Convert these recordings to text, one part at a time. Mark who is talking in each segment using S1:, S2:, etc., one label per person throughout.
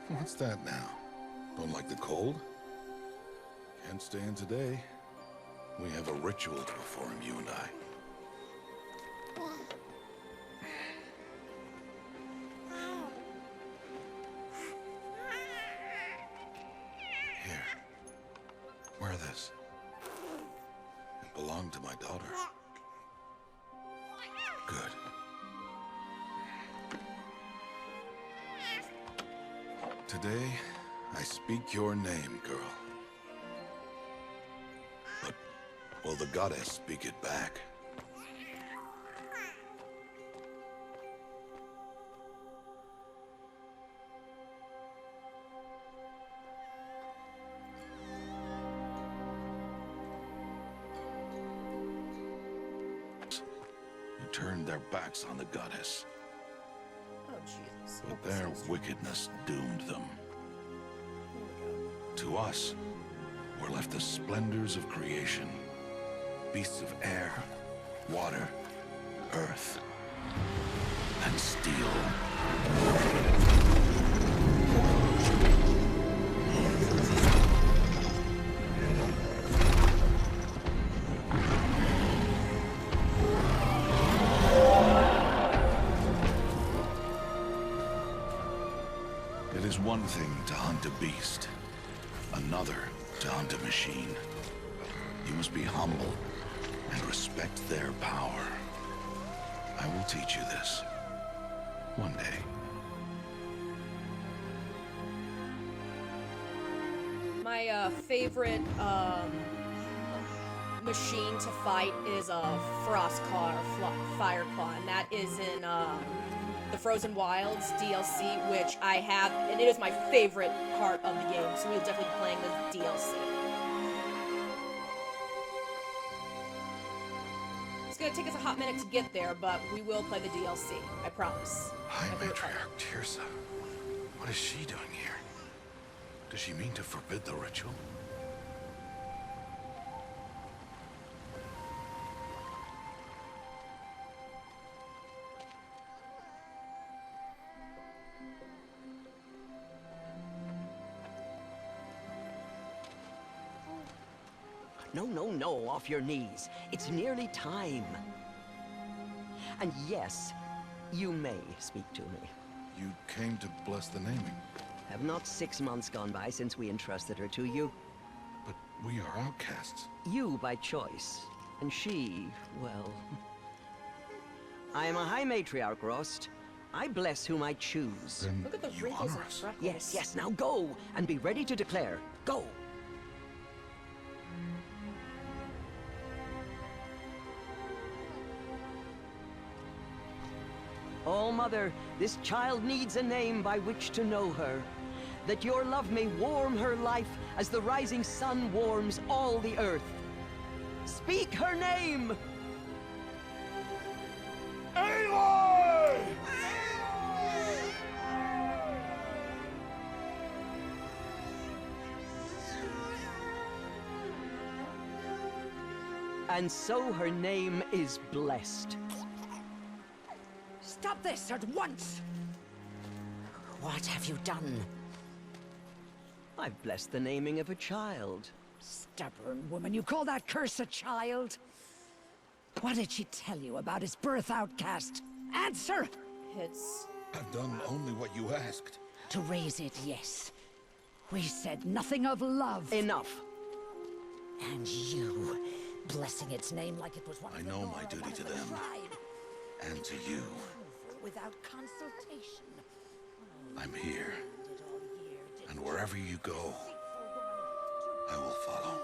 S1: What's that now? Don't like the cold? Can't stay in today. We have a ritual to perform, you and I. Here. Wear this. It belonged to my daughter. Good. Today, I speak your name, girl. But will the goddess speak it back? Who turned their backs on the goddess.
S2: Oh, Jesus.
S1: But their wickedness doomed them. To us, were left the splendors of creation. Beasts of air, water, earth, and steel. It is one thing to hunt a beast, another to hunt a machine. You must be humble and respect their power. I will teach you this one day.
S2: My favorite machine to fight is a Frost Claw or Fire Claw, and that is in the Frozen Wilds DLC, which I have, and it is my favorite part of the game, so we'll definitely be playing the DLC. It's gonna take us a hot minute to get there, but we will play the DLC, I promise.
S1: High Matriarch Tirsa. What is she doing here? Does she mean to forbid the ritual?
S3: No, off your knees. It's nearly time. And yes, you may speak to me.
S1: You came to bless the naming,
S3: Have not 6 months gone by since we entrusted her to you?
S1: but we are outcasts.
S3: You by choice, and she, well... I am a High Matriarch, Rost. I bless whom I choose.
S1: Then
S2: Look at the
S1: you
S2: wrinkles
S1: honor
S2: and
S1: us.
S2: freckles.
S3: Yes, now go, and be ready to declare. Go! Oh, Mother, this child needs a name by which to know her. That your love may warm her life as the rising sun warms all the earth. Speak her name!
S1: Aloy!
S3: And so her name is blessed.
S4: Stop this at once! What have you done?
S3: I've blessed the naming of a child.
S4: Stubborn woman, you call that curse a child? What did she tell you about his birth, outcast? Answer!
S2: It's...
S1: I've done only what you asked.
S4: To raise it, yes. We said nothing of love.
S3: Enough.
S4: And you, blessing its name like it was one
S1: I
S4: of the
S1: know
S4: Nora,
S1: my duty
S4: one of
S1: to
S4: the
S1: them.
S4: tribe.
S1: And to you.
S4: Without consultation.
S1: I'm here,
S4: Did all year, did
S1: and wherever you go, I will follow.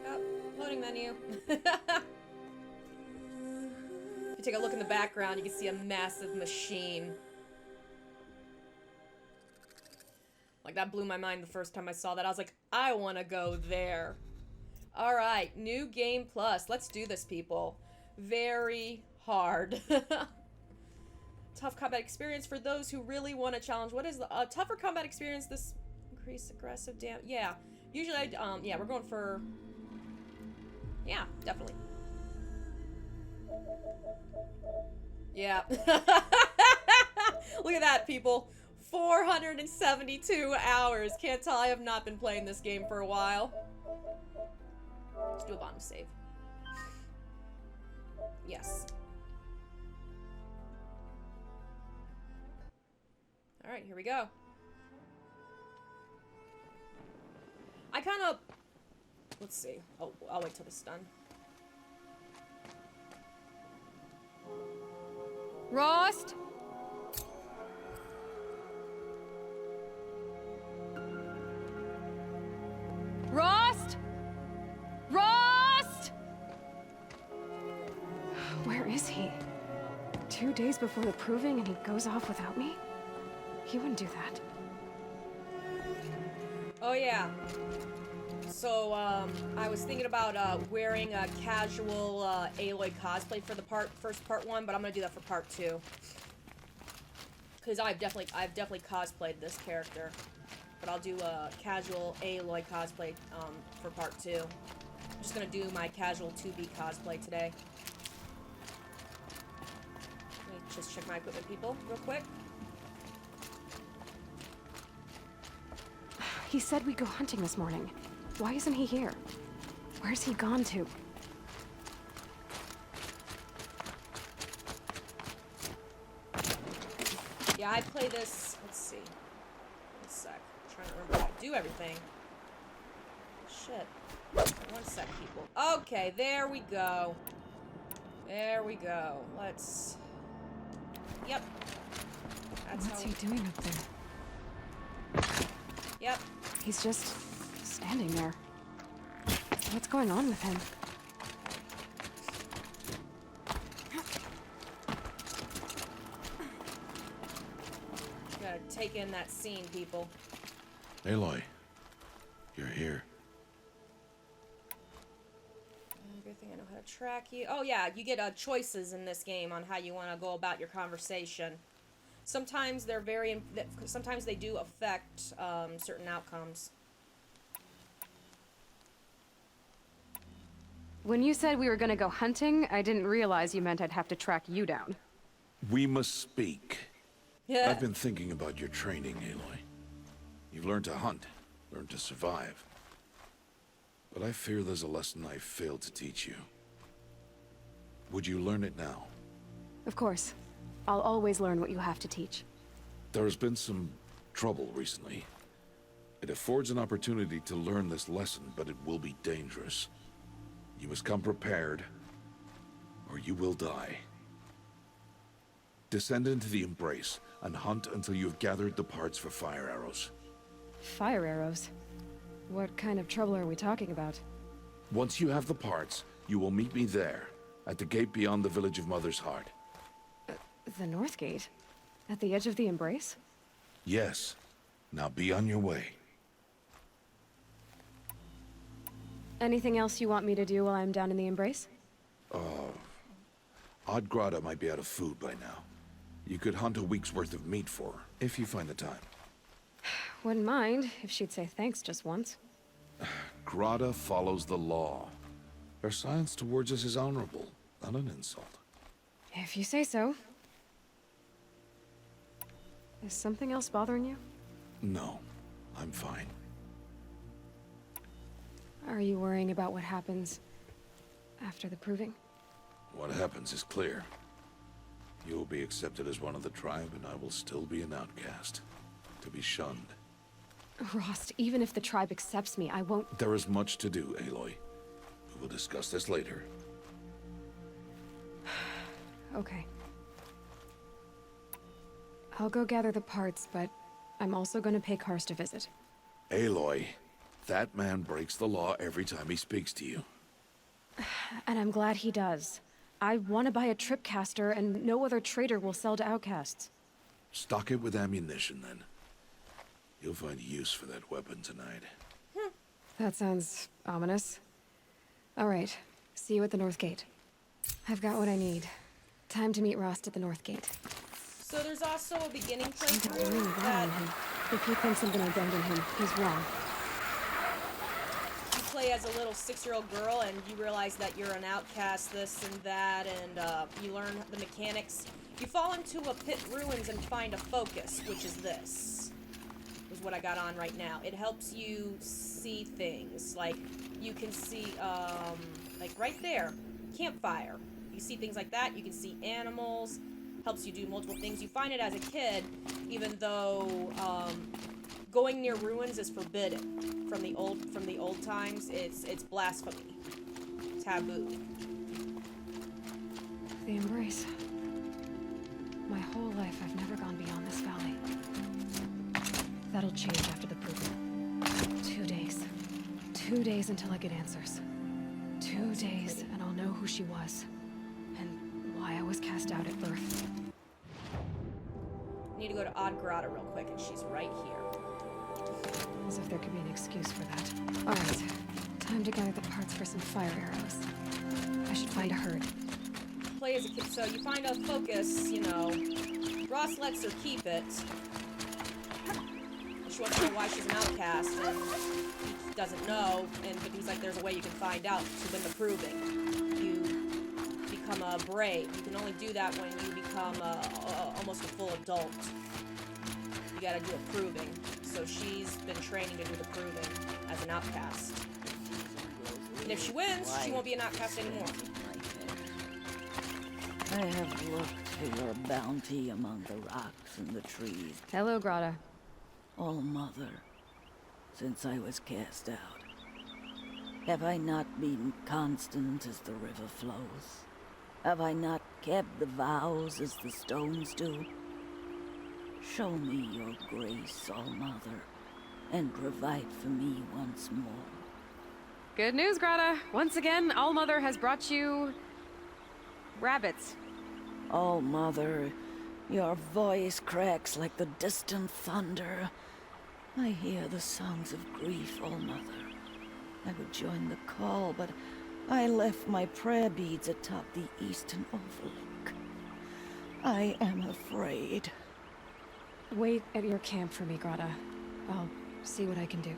S2: Oh, loading menu. If you take a look in the background, you can see a massive machine. Like, that blew my mind the first time I saw that. I was like, I want to go there. Alright, new game plus. Let's do this, people. Very hard. Tough combat experience for those who really want a challenge. What is the tougher combat experience? This increased aggressive damage. Yeah, usually yeah, we're going for Yeah, definitely. Yeah. Look at that, people. 472 hours. Can't tell I have not been playing this game for a while. Let's do a bottom save. Yes. Alright, here we go. I kind of... Let's see. Oh, I'll wait till this is done.
S5: Rost? Rost? Rost? Where is he? 2 days before the proving and he goes off without me? He wouldn't do that.
S2: Oh, yeah. So, I was thinking about, wearing a casual, Aloy cosplay for the first part 1, but I'm gonna do that for part 2. Because I've definitely cosplayed this character. But I'll do a casual Aloy cosplay, for part 2. I'm just gonna do my casual 2B cosplay today. Let me just check my equipment, people, real quick.
S5: He said we'd go hunting this morning. Why isn't he here? Where's he gone to?
S2: Yeah, I play this, let's see. 1 sec. I'm trying to remember how to do everything. Shit. 1 sec, people. Okay, there we go. There we go. Let's... Yep. That's
S5: What's
S2: how
S5: he doing up there?
S2: Yep.
S5: He's just standing there. What's going on with him?
S2: Gotta take in that scene, people.
S1: Aloy, you're here.
S2: Good thing I know how to track you. Oh yeah, you get choices in this game on how you want to go about your conversation. Sometimes they're sometimes they do affect certain outcomes.
S5: When you said we were gonna go hunting, I didn't realize you meant I'd have to track you down.
S1: We must speak.
S2: Yeah.
S1: I've been thinking about your training, Aloy. You've learned to hunt, learned to survive. But I fear there's a lesson I failed to teach you. Would you learn it now?
S5: Of course. I'll always learn what you have to teach.
S1: There has been some trouble recently. It affords an opportunity to learn this lesson, but it will be dangerous. You must come prepared, or you will die. Descend into the Embrace, and hunt until you have gathered the parts for fire arrows.
S5: Fire arrows? What kind of trouble are we talking about?
S1: Once you have the parts, you will meet me there, at the gate beyond the village of Mother's Heart.
S5: The North Gate? At the edge of the Embrace?
S1: Yes. Now be on your way.
S5: Anything else you want me to do while I'm down in the Embrace?
S1: Oddgrada might be out of food by now. You could hunt a week's worth of meat for her, if you find the time.
S5: Wouldn't mind if she'd say thanks just once.
S1: Grada follows the law. Her silence towards us is honorable, not an insult.
S5: If you say so. Is something else bothering you?
S1: No, I'm fine.
S5: Are you worrying about what happens after the proving?
S1: What happens is clear. You will be accepted as one of the tribe, and I will still be an outcast. To be shunned.
S5: Rost, even if the tribe accepts me, I won't...
S1: There is much to do, Aloy. We will discuss this later.
S5: Okay. I'll go gather the parts, but I'm also gonna pay Karst a visit.
S1: Aloy, that man breaks the law every time he speaks to you.
S5: And I'm glad he does. I want to buy a tripcaster, and no other trader will sell to outcasts.
S1: Stock it with ammunition, then. You'll find use for that weapon tonight.
S5: That sounds ominous. All right, see you at the North Gate. I've got what I need. Time to meet Rost at the North Gate.
S2: So there's also a beginning
S5: Something's really
S2: playthrough
S5: wrong
S2: that
S5: with him. If he thinks I'm gonna abandon him, he's wrong.
S2: you play as a little 6-year-old girl and you realize that you're an outcast, this and that, and you learn the mechanics. You fall into a pit ruins and find a focus, which is this. Is what I got on right now. It helps you see things. Like, you can see, like right there, campfire. You see things like that. You can see animals. Helps you do multiple things. You find it as a kid, even though, going near ruins is forbidden. From the old times, it's blasphemy. Taboo.
S5: The embrace. My whole life, I've never gone beyond this valley. That'll change after the proving. 2 days. 2 days until I get answers. 2 days, and I'll know who she was. And why I was cast out at birth.
S2: Need to go to Odd Grotto real quick, and she's right here.
S5: As if there could be an excuse for that. Alright. Time to gather the parts for some fire arrows. I should find a herd.
S2: Play as a kid, so you find a focus, you know. Ross lets her keep it. She wants to know why she's an outcast, and he doesn't know, but he's like, there's a way you can find out to win the proving. You become a brave. You can only do that when you become almost a full adult. You gotta do a proving. So she's been training to do the proving as an outcast. And if she wins, she won't be an outcast anymore.
S6: I have looked for your bounty among the rocks and the trees.
S5: Hello, Grata.
S6: All Mother, since I was cast out, have I not been constant as the river flows? Have I not kept the vows as the stones do? Show me your grace, All Mother, and provide for me once more.
S5: Good news, Grata. Once again, All Mother has brought you... rabbits.
S6: All Mother, your voice cracks like the distant thunder. I hear the songs of grief, All Mother. I would join the call, but I left my prayer beads atop the eastern overlook. I am afraid.
S5: Wait at your camp for me, Grata. I'll see what I can do.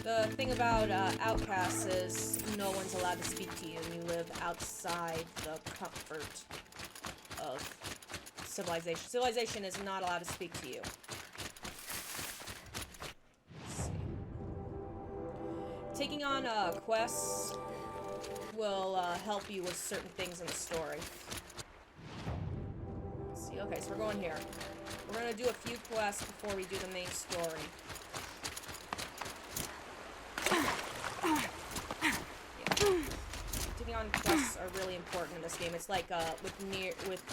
S2: The thing about outcasts is no one's allowed to speak to you, and you live outside the comfort of civilization. Civilization is not allowed to speak to you. Let's see. Taking on quests will help you with certain things in the story. Let's see, okay, so we're going here. We're gonna do a few quests before we do the main story. Taking on quests are really important in this game. It's like with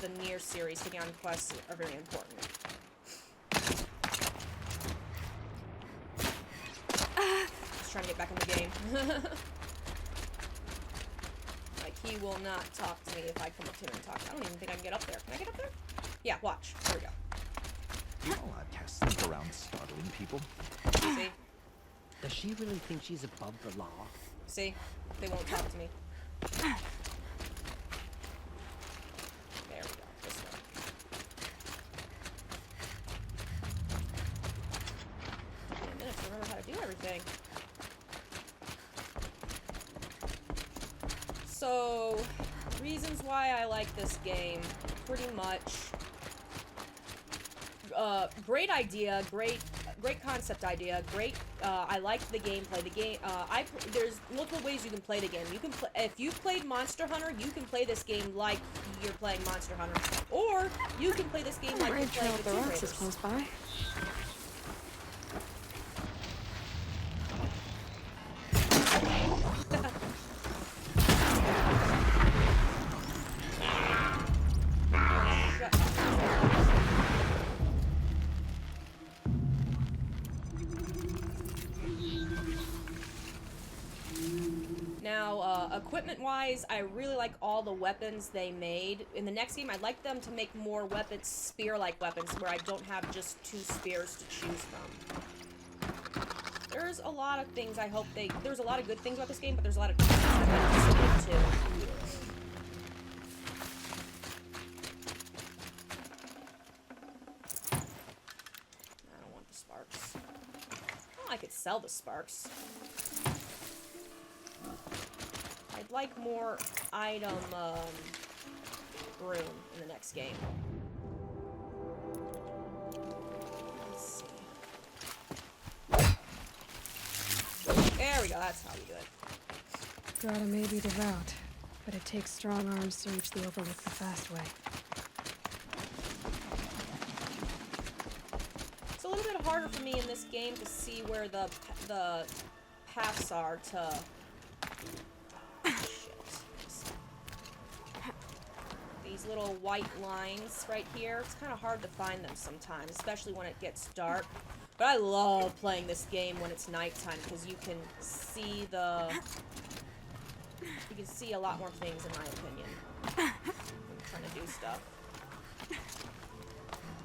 S2: the Nier series, taking on quests are very important. Just trying to get back in the game. Like, he will not talk to me if I come up to him and talk. I don't even think I can get up there. Can I get up there? Yeah, watch. Here we go.
S7: All outcasts sneak around startling people.
S2: See?
S8: Does she really think she's above the law?
S2: See? They won't talk to me. There we go. This way. Give me a minute to remember how to do everything. So, reasons why I like this game. Pretty much. Great idea, great concept idea, great, I like the gameplay. The game, there's multiple ways you can play the game. You can play, if you've played Monster Hunter, you can play this game like you're playing Monster Hunter. Or, you can play this game like you're playing the Tomb
S5: rocks is
S2: Raiders.
S5: close by. Now, equipment-wise, I really like all the weapons they made. In the next game, I'd like them to make more weapons, spear-like weapons, where I don't have just 2 spears to choose from. There's a lot of things I hope they... There's a lot of good things about this game, but there's a lot of good things that they missed too. I don't want
S2: sell the sparks. I'd like more item, room in the next game. Let's see. There we go, that's how we do it.
S5: Grotto may be the route, but it takes strong arms to reach the Overlook the fast way.
S2: It's a little bit harder for me in this game to see where the paths are to... These little white lines right here, it's kind of hard to find them sometimes, especially when it gets dark. But I love playing this game when it's nighttime because you can see a lot more things, in my opinion, when you're trying to do stuff.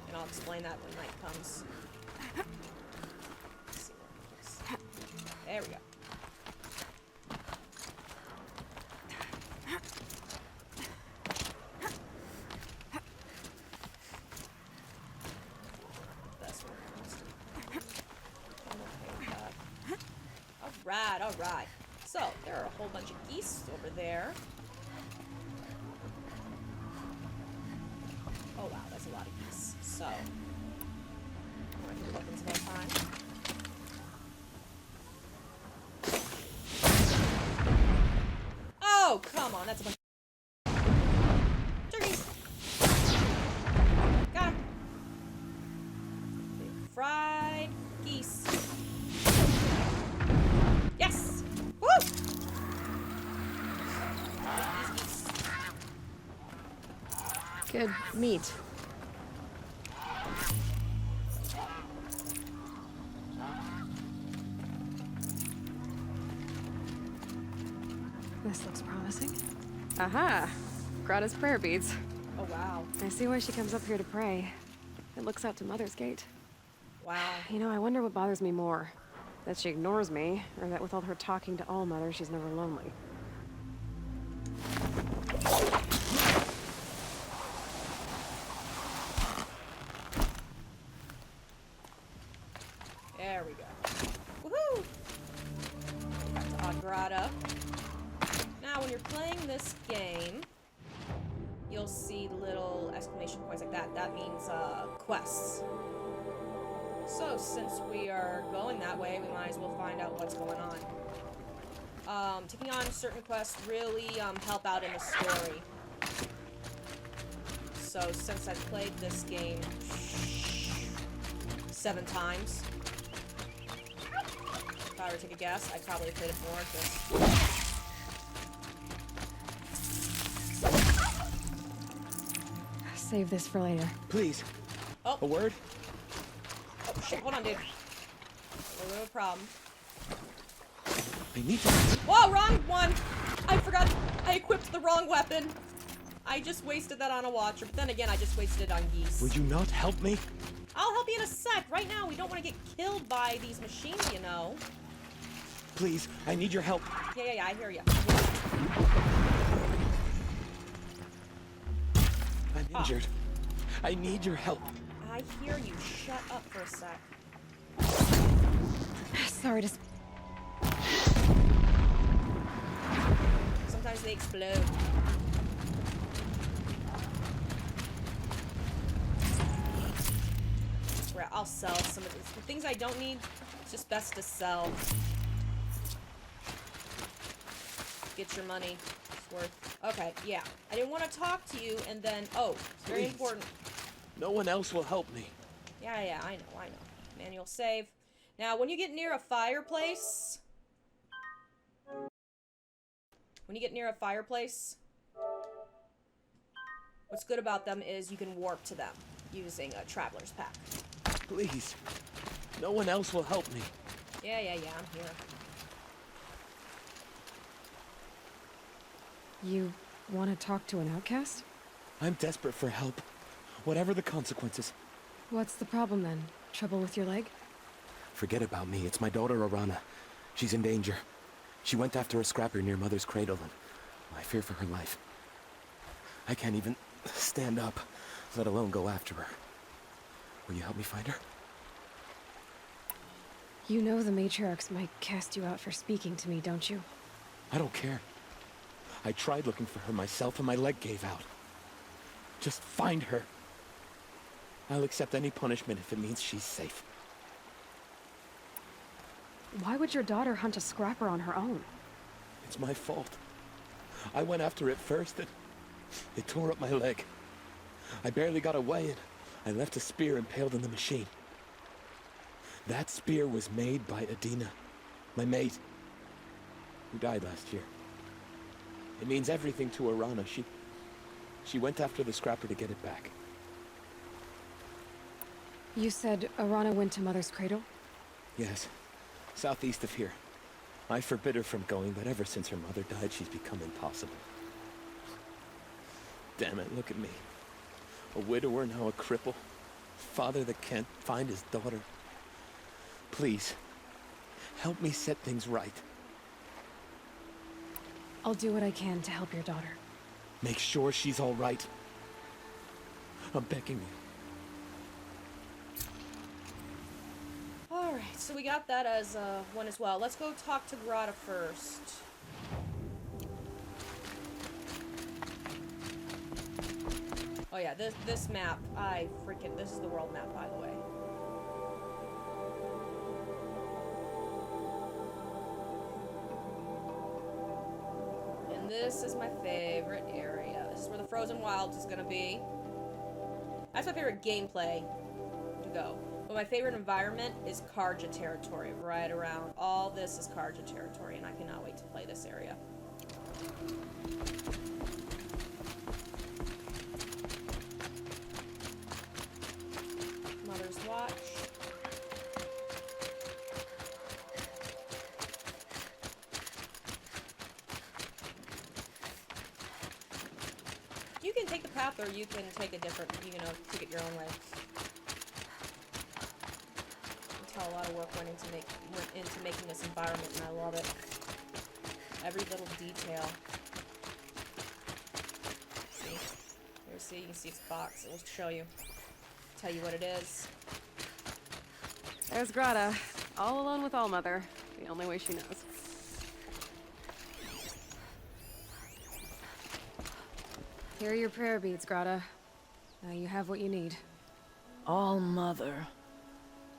S2: And I'll explain that when night comes. Let's see where it is. There we go. Alright. So, there are a whole bunch of geese over there. Oh wow, that's a lot of geese. So, I can look into that time. Oh, come on, that's a bunch of turkeys. Got him. Big fried geese. Yes! Woo!
S5: Good meat. This looks promising. Aha! Grata's prayer beads.
S2: Oh, wow.
S5: I see why she comes up here to pray. It looks out to Mother's Gate.
S2: Wow.
S5: You know, I wonder what bothers me more. That she ignores me, or that with all her talking to all mothers, she's never lonely.
S2: There we go. Woohoo! Back to Agrada. Now, when you're playing this game, you'll see little exclamation points like that. That means quests. So, since we are going that way, we might as well find out what's going on. Taking on certain quests really help out in the story. So, since I've played this game 7 times, if I were to take a guess, I'd probably played it more.
S5: Save this for later.
S8: Please.
S2: Oh.
S8: A word?
S2: Oh, shit, hold on, dude. A little bit of a problem.
S8: I need to...
S2: Whoa, wrong one! I forgot I equipped the wrong weapon. I just wasted that on a watcher, but then again, I just wasted it on geese.
S8: Would you not help me?
S2: I'll help you in a sec. Right now, we don't want to get killed by these machines, you know.
S8: Please, I need your help.
S2: Yeah, I hear you.
S8: I'm injured. I need your help.
S2: I hear you. Shut up for a sec.
S5: Sorry to...
S2: Sometimes they explode. Right, I'll sell some of these. The things I don't need, it's just best to sell. Get your money. It's worth... Okay, yeah. I didn't want to talk to you, and then... Oh, it's very important.
S8: No one else will help me.
S2: Yeah, I know. Manual save. Now, when you get near a fireplace... what's good about them is you can warp to them using a traveler's pack.
S8: Please. No one else will help me.
S2: Yeah, I'm here.
S5: You want to talk to an outcast?
S8: I'm desperate for help. Whatever the consequences.
S5: What's the problem then? Trouble with your leg?
S8: Forget about me. It's my daughter, Arana. She's in danger. She went after a scrapper near Mother's cradle, and I fear for her life. I can't even stand up, let alone go after her. Will you help me find her?
S5: You know the matriarchs might cast you out for speaking to me, don't you?
S8: I don't care. I tried looking for her myself and my leg gave out. Just find her. I'll accept any punishment if it means she's safe.
S5: Why would your daughter hunt a scrapper on her own?
S8: It's my fault. I went after it first and it tore up my leg. I barely got away and I left a spear impaled in the machine. That spear was made by Adina, my mate, who died last year. It means everything to Arana. She went after the scrapper to get it back.
S5: You said Arana went to Mother's Cradle?
S8: Yes, southeast of here. I forbid her from going, but ever since her mother died, she's become impossible. Damn it, look at me. A widower, now a cripple. Father that can't find his daughter. Please, help me set things right.
S5: I'll do what I can to help your daughter.
S8: Make sure she's all right. I'm begging you.
S2: Alright, so we got that as one as well. Let's go talk to Grata first. Oh yeah, this map, this is the world map, by the way. And this is my favorite area. This is where the Frozen Wilds is gonna be. That's my favorite gameplay to go. But my favorite environment is Karja territory, right around. All this is Karja territory, and I cannot wait to play this area. Mother's Watch. You can take the path, or you can take a different, take it your own way. A lot of work went into making this environment, and I love it. Every little detail. See, you can see its box. It will show you, tell you what it is.
S5: There's Grata, all alone with Allmother, the only way she knows. Here are your prayer beads, Grata. Now you have what you need.
S6: All-Mother.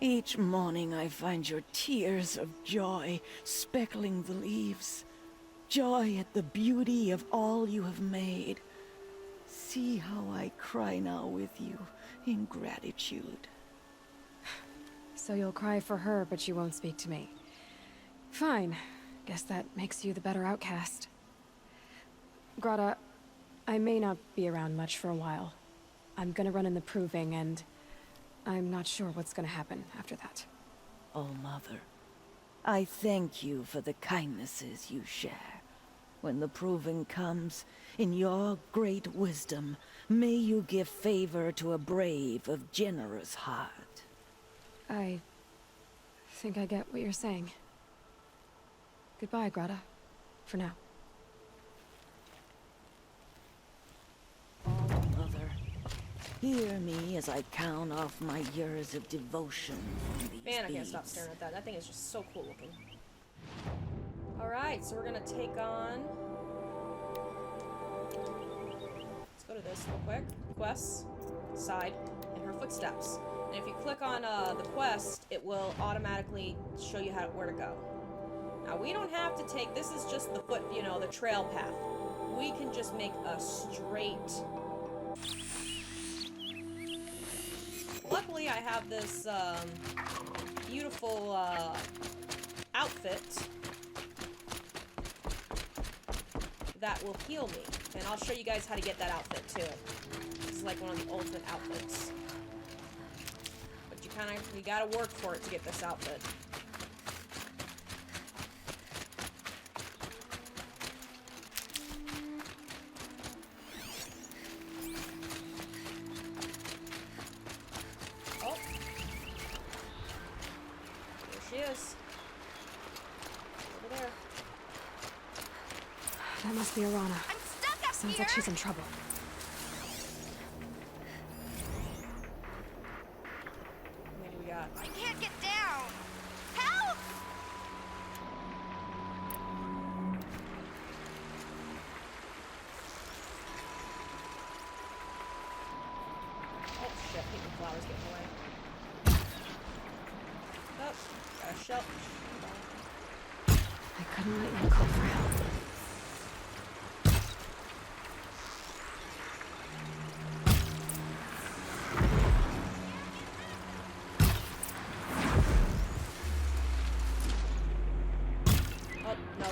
S6: Each morning I find your tears of joy speckling the leaves. Joy at the beauty of all you have made. See how I cry now with you in gratitude.
S5: So you'll cry for her, but you won't speak to me. Fine. Guess that makes you the better outcast. Grata, I may not be around much for a while. I'm gonna run in the proving, and I'm not sure what's gonna happen after that.
S6: All-Mother, I thank you for the kindnesses you share. When the proving comes, in your great wisdom, may you give favor to a brave of generous heart.
S5: I think I get what you're saying. Goodbye, Grata. For now.
S6: All-Mother, hear me as I count off my years of devotion from these
S2: Man, I can't stop
S6: beads.
S2: staring at that. That thing is just so cool looking. Alright, so we're gonna take on... Let's go to this real quick. Quests, side, and her footsteps. And if you click on the quest, it will automatically show you where to go. Now, we don't have to take... This is just the the trail path. We can just make a straight... Luckily, I have this beautiful outfit that will heal me. And I'll show you guys how to get that outfit, too. This is like one of the ultimate outfits. But you gotta work for it to get this outfit. Oh. There she is. Over there.
S5: That must be Arana.
S9: I'm stuck up
S5: Sounds
S9: here!
S5: like she's in trouble.
S2: What do we got?
S9: I can't get down! Help!
S2: flowers get in the way. Oh, got a shell.
S5: I couldn't let you call for help.
S2: Oh, no.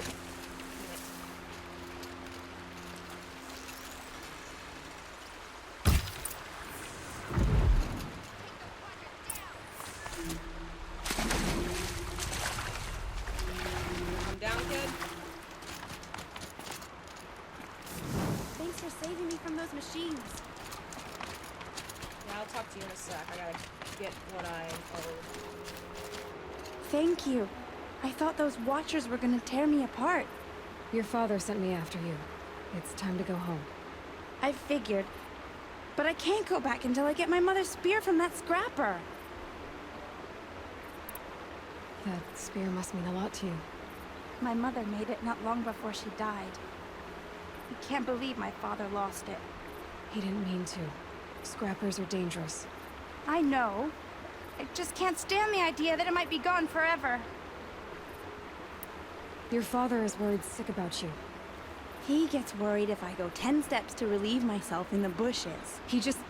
S2: I'm down, kid.
S9: Thanks for saving me from those machines.
S2: Yeah, I'll talk to you in a sec. I gotta get what I owe.
S9: Thank you. I thought those Watchers were gonna tear me apart.
S5: Your father sent me after you. It's time to go home.
S9: I figured. But I can't go back until I get my mother's spear from that scrapper.
S5: That spear must mean a lot to you.
S9: My mother made it not long before she died. I can't believe my father lost it.
S5: He didn't mean to. Scrappers are dangerous.
S9: I know. I just can't stand the idea that it might be gone forever.
S5: Your father is worried sick about you.
S9: He gets worried if I go 10 steps to relieve myself in the bushes.
S5: He doesn't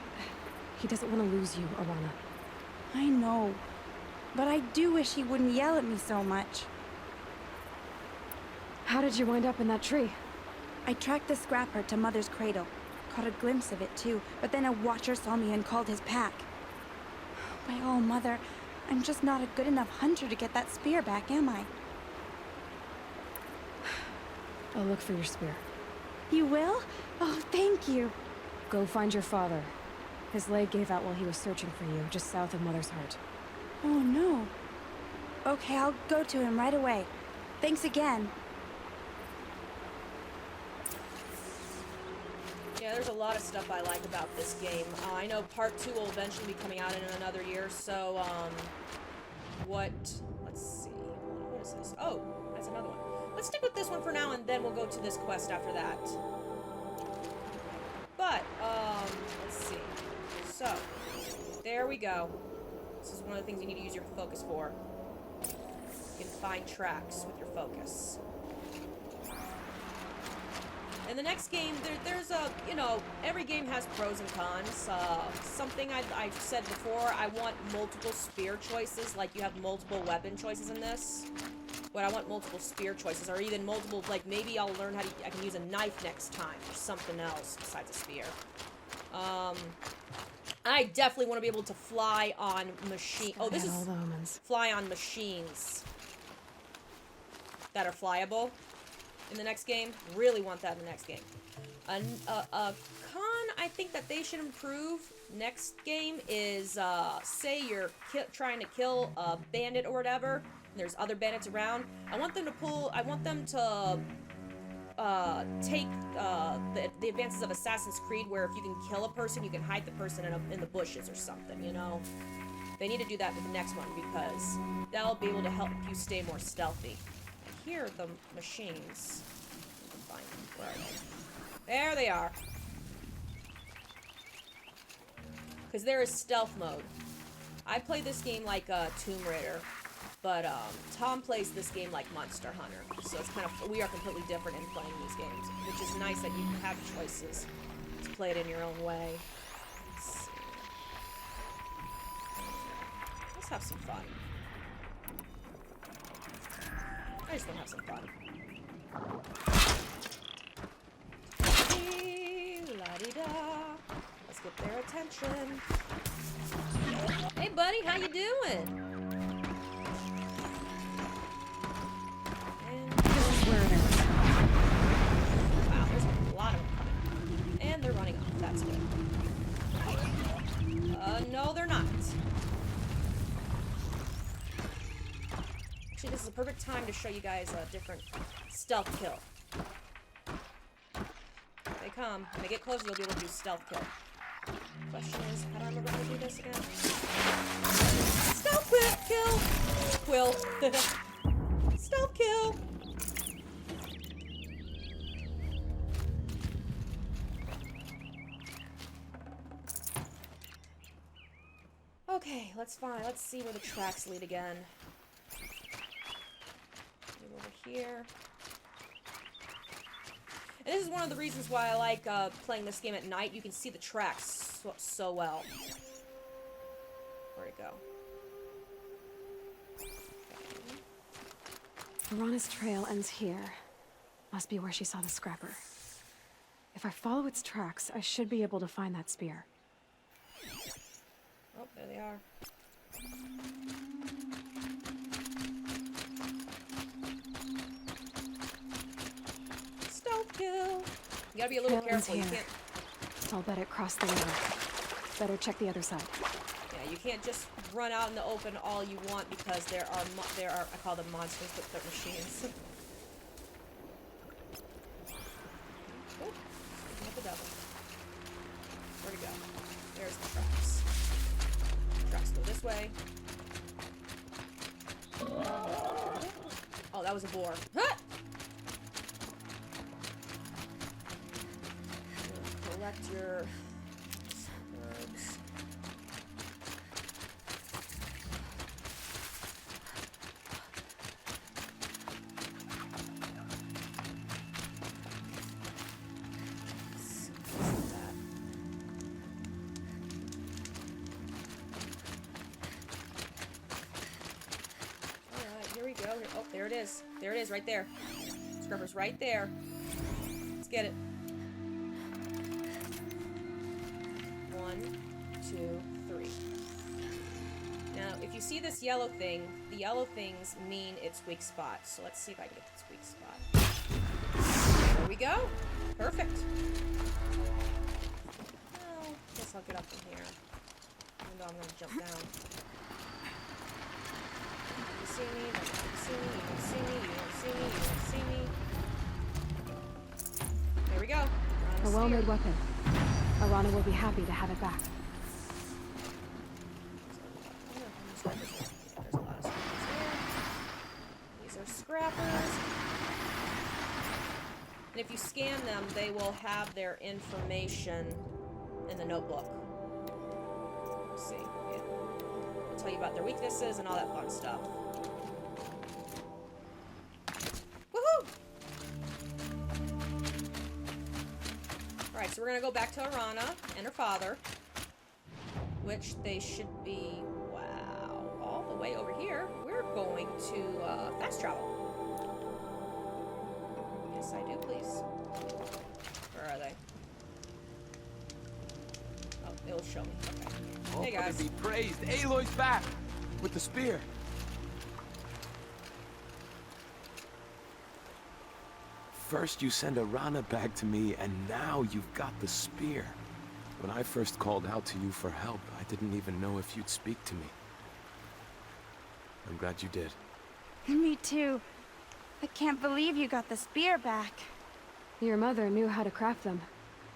S5: want to lose you, Arana.
S9: I know. But I do wish he wouldn't yell at me so much.
S5: How did you wind up in that tree?
S9: I tracked the scrapper to Mother's cradle. Caught a glimpse of it too, but then a Watcher saw me and called his pack. By all, Mother, I'm just not a good enough hunter to get that spear back, am I?
S5: I'll look for your spear.
S9: You will? Oh, thank you.
S5: Go find your father. His leg gave out while he was searching for you, just south of Mother's Heart.
S9: Oh, no. Okay, I'll go to him right away. Thanks again.
S2: Yeah, there's a lot of stuff I like about this game. I know part 2 will eventually be coming out in another year, so, let's see. What is this? Oh, that's another one. Let's stick with this one for now, and then we'll go to this quest after that. But, let's see. So, there we go. This is one of the things you need to use your focus for. You can find tracks with your focus. In the next game, there's a, you know, every game has pros and cons. Something I've said before, I want multiple spear choices, like you have multiple weapon choices in this. But I want multiple spear choices, or even multiple, like, maybe I'll learn how to, I can use a knife next time, or something else besides a spear. I definitely want to be able to fly on machine. Oh, this is
S5: all the omens.
S2: Fly on machines that are flyable in the next game. Really want that in the next game. A con I think that they should improve next game is, say you're trying to kill a bandit or whatever, and there's other bandits around. I want them to take the advances of Assassin's Creed, where if you can kill a person, you can hide the person in the bushes or something, you know? They need to do that with the next one, because that'll be able to help you stay more stealthy. I hear the machines. I can find them. Where are they? There they are. Because there is stealth mode. I play this game like Tomb Raider, but Tom plays this game like Monster Hunter. So it's kind of, we are completely different in playing these games, which is nice that you have choices to play it in your own way. Let's see. Let's have some fun. I just want to have some fun. La-di-da. Let's get their attention. Hey, buddy, how you doing? And
S5: This is where it is.
S2: wow, there's a lot of them coming. And they're running off. That's good. No, they're not. Actually, this is a perfect time to show you guys a different stealth kill. If they come, when they get closer, you'll be able to do stealth kill. Question is, how do I remember how to do this again? Stealth kill! Quill. Stealth kill! Okay, let's see where the tracks lead again. Maybe over here. And this is one of the reasons why I like playing this game at night. You can see the tracks so well. Where'd it go?
S5: Arana's trail ends here. Must be where she saw the scrapper. If I follow its tracks, I should be able to find that spear.
S2: Oh, there they are. Stealth kill! You gotta be a little careful, you can't...
S5: I'll bet it crossed the river. Better check the other side.
S2: Yeah, you can't just run out in the open all you want because there are, I call them monsters, but they're machines. Oh, speaking of the devil. Where'd it go? There's the tracks. Tracks go this way. Oh, that was a boar. Huh! Collect your herbs. Oh, there it is. There it is, right there. Scrubber's right there. Let's get it. 1, 2, 3. Now, if you see this yellow thing, the yellow things mean its weak spot. So let's see if I can get its weak spot. There we go. Perfect. Well, guess I'll get up from here. Even though I'm gonna jump down. You see me, you don't see me, you don't see me, you don't see me, you don't see me. There we go.
S5: A well-made weapon. Arana will be happy to have it back.
S2: There's a lot of scrappers there. These are scrappers. And if you scan them, they will have their information in the notebook. Let's see. It'll tell you about their weaknesses and all that fun stuff. Alright, so we're gonna go back to Arana and her father, which they should be, wow, all the way over here. We're going to fast travel. Yes, I do, please. Where are they? Oh, it'll show me. Okay. Hey, guys.
S8: Be praised. Aloy's back with the spear. First you send Arana back to me, and now you've got the spear. When I first called out to you for help, I didn't even know if you'd speak to me. I'm glad you did.
S9: Me too. I can't believe you got the spear back.
S5: Your mother knew how to craft them.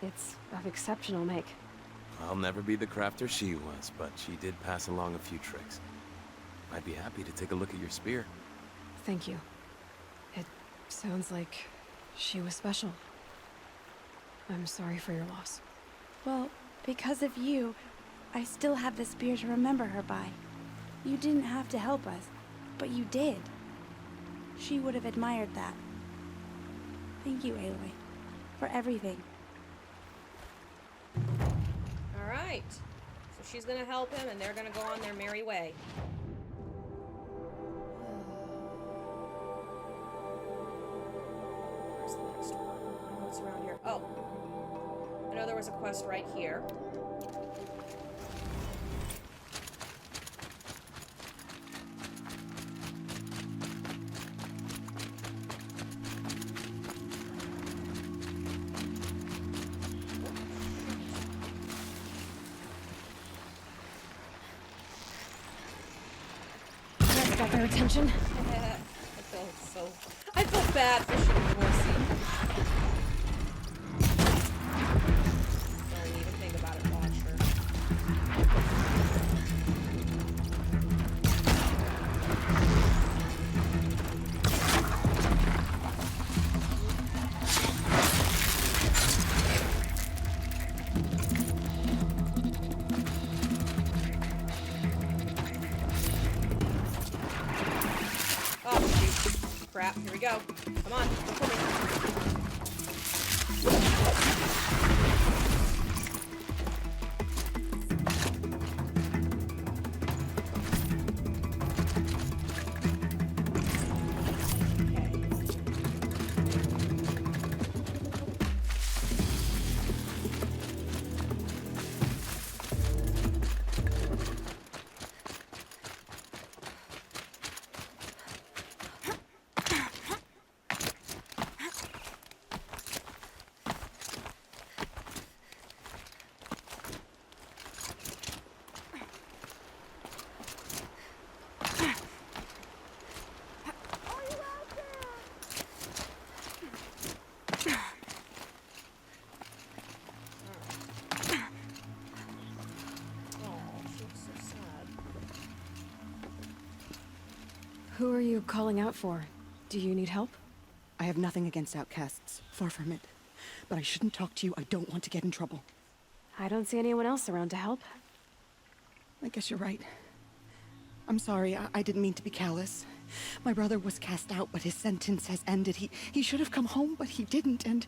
S5: It's of exceptional make.
S8: I'll never be the crafter she was, but she did pass along a few tricks. I'd be happy to take a look at your spear.
S5: Thank you. It sounds like she was special. I'm sorry for your loss.
S9: Well, because of you, I still have the spear to remember her by. You didn't have to help us, but you did. She would have admired that. Thank you, Aloy, for everything.
S2: Alright. So she's gonna help him, and they're gonna go on their merry way. Where's the next one? I know it's around here. Oh. I know there was a quest right here.
S5: Got their attention.
S2: I felt bad for shooting Horsey. Don't even think about it, Watcher. Here we go. Come on, look for me.
S5: Who are you calling out for? Do you need help?
S10: I have nothing against outcasts. Far from it. But I shouldn't talk to you. I don't want to get in trouble.
S5: I don't see anyone else around to help.
S10: I guess you're right. I'm sorry. I didn't mean to be callous. My brother was cast out, but his sentence has ended. He should have come home, but he didn't, and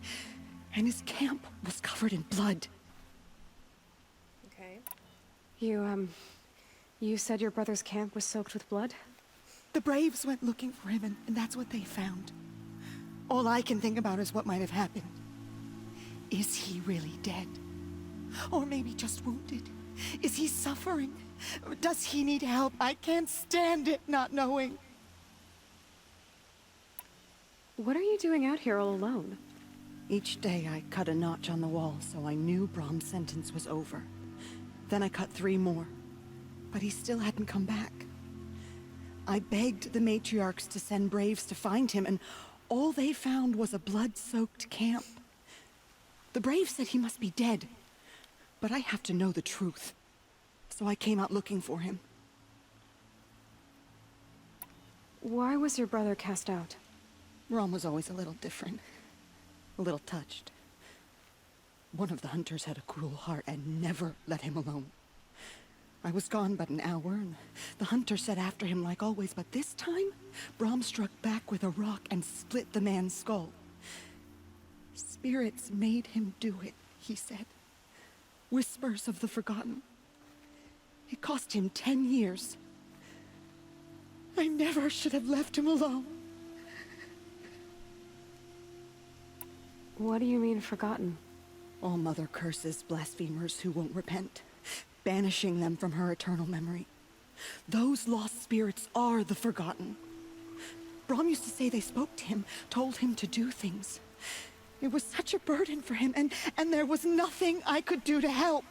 S10: his camp was covered in blood.
S2: Okay.
S5: You said your brother's camp was soaked with blood?
S10: The Braves went looking for him, and that's what they found. All I can think about is what might have happened. Is he really dead? Or maybe just wounded? Is he suffering? Does he need help? I can't stand it not knowing.
S5: What are you doing out here all alone?
S10: Each day I cut a notch on the wall so I knew Brahm's sentence was over. Then I cut 3 more, but he still hadn't come back. I begged the matriarchs to send Braves to find him, and all they found was a blood-soaked camp. The Braves said he must be dead, but I have to know the truth. So I came out looking for him.
S5: Why was your brother cast out?
S10: Rom was always a little different. A little touched. One of the hunters had a cruel heart and never let him alone. I was gone but an hour, and the hunter set after him like always, but this time, Brahm struck back with a rock and split the man's skull. Spirits made him do it, he said. Whispers of the forgotten. It cost him 10 years. I never should have left him alone.
S5: What do you mean, forgotten?
S10: All Mother curses blasphemers who won't repent, banishing them from her eternal memory. Those lost spirits are the forgotten. Brahm used to say they spoke to him, told him to do things. It was such a burden for him, and there was nothing I could do to help.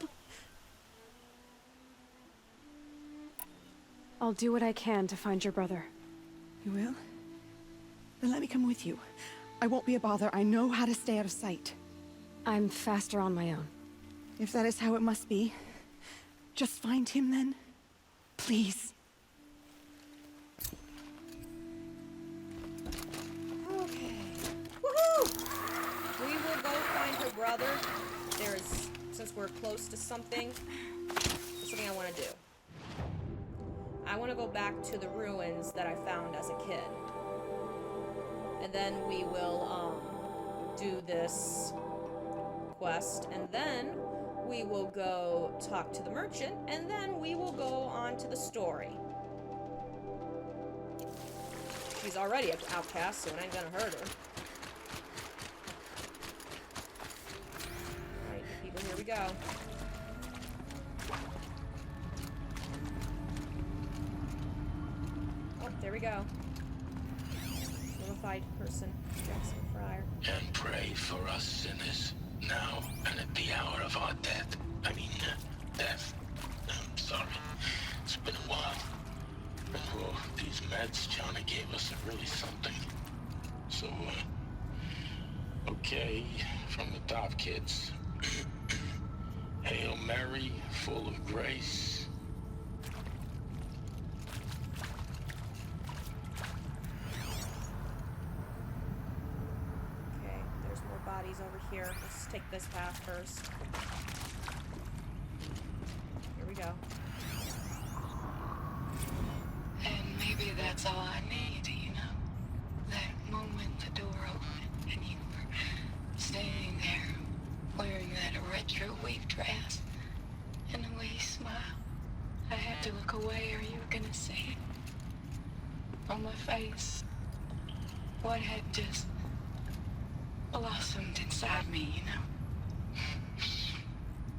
S5: I'll do what I can to find your brother.
S10: You will? Then let me come with you. I won't be a bother. I know how to stay out of sight.
S5: I'm faster on my own.
S10: If that is how it must be, just find him then. Please.
S2: Okay. Woohoo! We will go find her brother. Since we're close to something, there's something I want to do. I want to go back to the ruins that I found as a kid. And then we will, do this quest, and then we will go talk to the merchant, and then we will go on to the story. She's already an outcast, so it ain't gonna hurt her. Alright, people, here we go. Oh, there we go. Notified person, Jackson Fryer.
S11: And pray for us sinners, now and at the hour of our death. Death. I'm sorry. It's been a while. And well, these meds Johnny gave us are really something. So, okay, from the top, kids. Hail Mary, full of grace.
S2: Okay, there's more bodies over here. Let's take this path first. Here we go.
S12: And maybe that's all I need, you know? That to look away or you were gonna see it. On my face. What had just blossomed inside me, you know?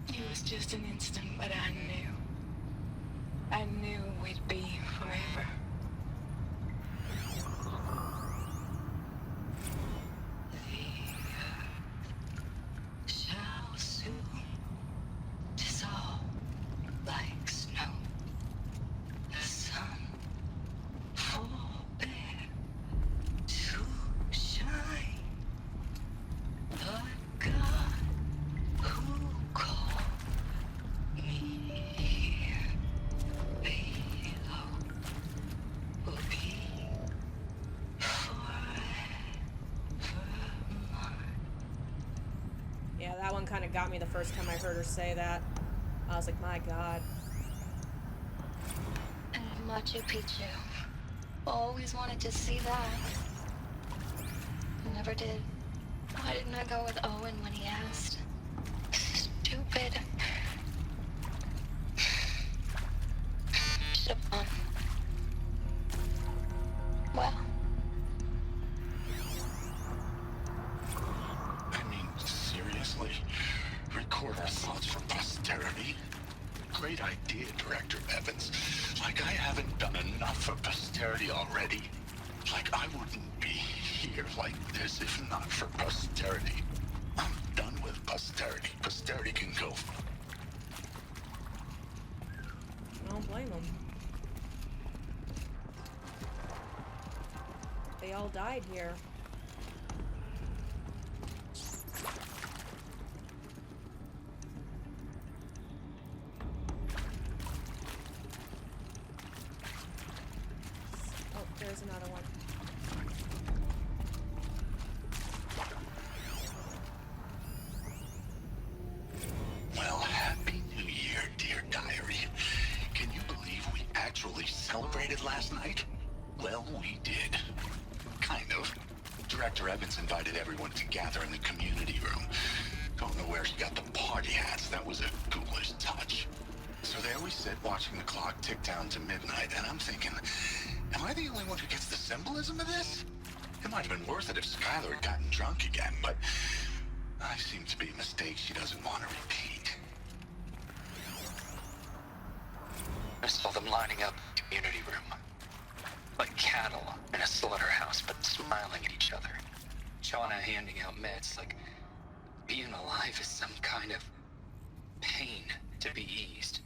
S12: It was just an instant, but I knew. I knew we'd be forever. The earth shall soon dissolve like snow. The sun forbear to shine. But God who called me here below will be forever mine.
S2: Yeah, that one kind of got me the first time I heard her say that. I was like, my God.
S12: And Machu Picchu. Always wanted to see that. I never did. Why didn't I go with Owen when he asked? Stupid. Should have gone. Well.
S11: I mean, seriously? Record our thoughts for posterity? Great idea, Director Evans. Like I haven't done enough for posterity already. Like I wouldn't be here like this if not for posterity. I'm done with posterity. Posterity can go.
S2: I don't blame them. They all died here. Oh, there's another one.
S11: Well, Happy New Year, dear diary. Can you believe we actually celebrated last night? Well, we did. Kind of. Director Evans invited everyone to gather in the community room. Don't know where he got the party hats. That was a ghoulish touch. So there we sit, watching the clock tick down to midnight, and I'm thinking, am I the only one who gets the symbolism of this? It might have been worth it if Skylar had gotten drunk again, but I seem to be a mistake she doesn't want to repeat.
S13: I saw them lining up in the community room. Like cattle in a slaughterhouse, but smiling at each other. Shauna handing out meds like being alive is some kind of pain to be eased.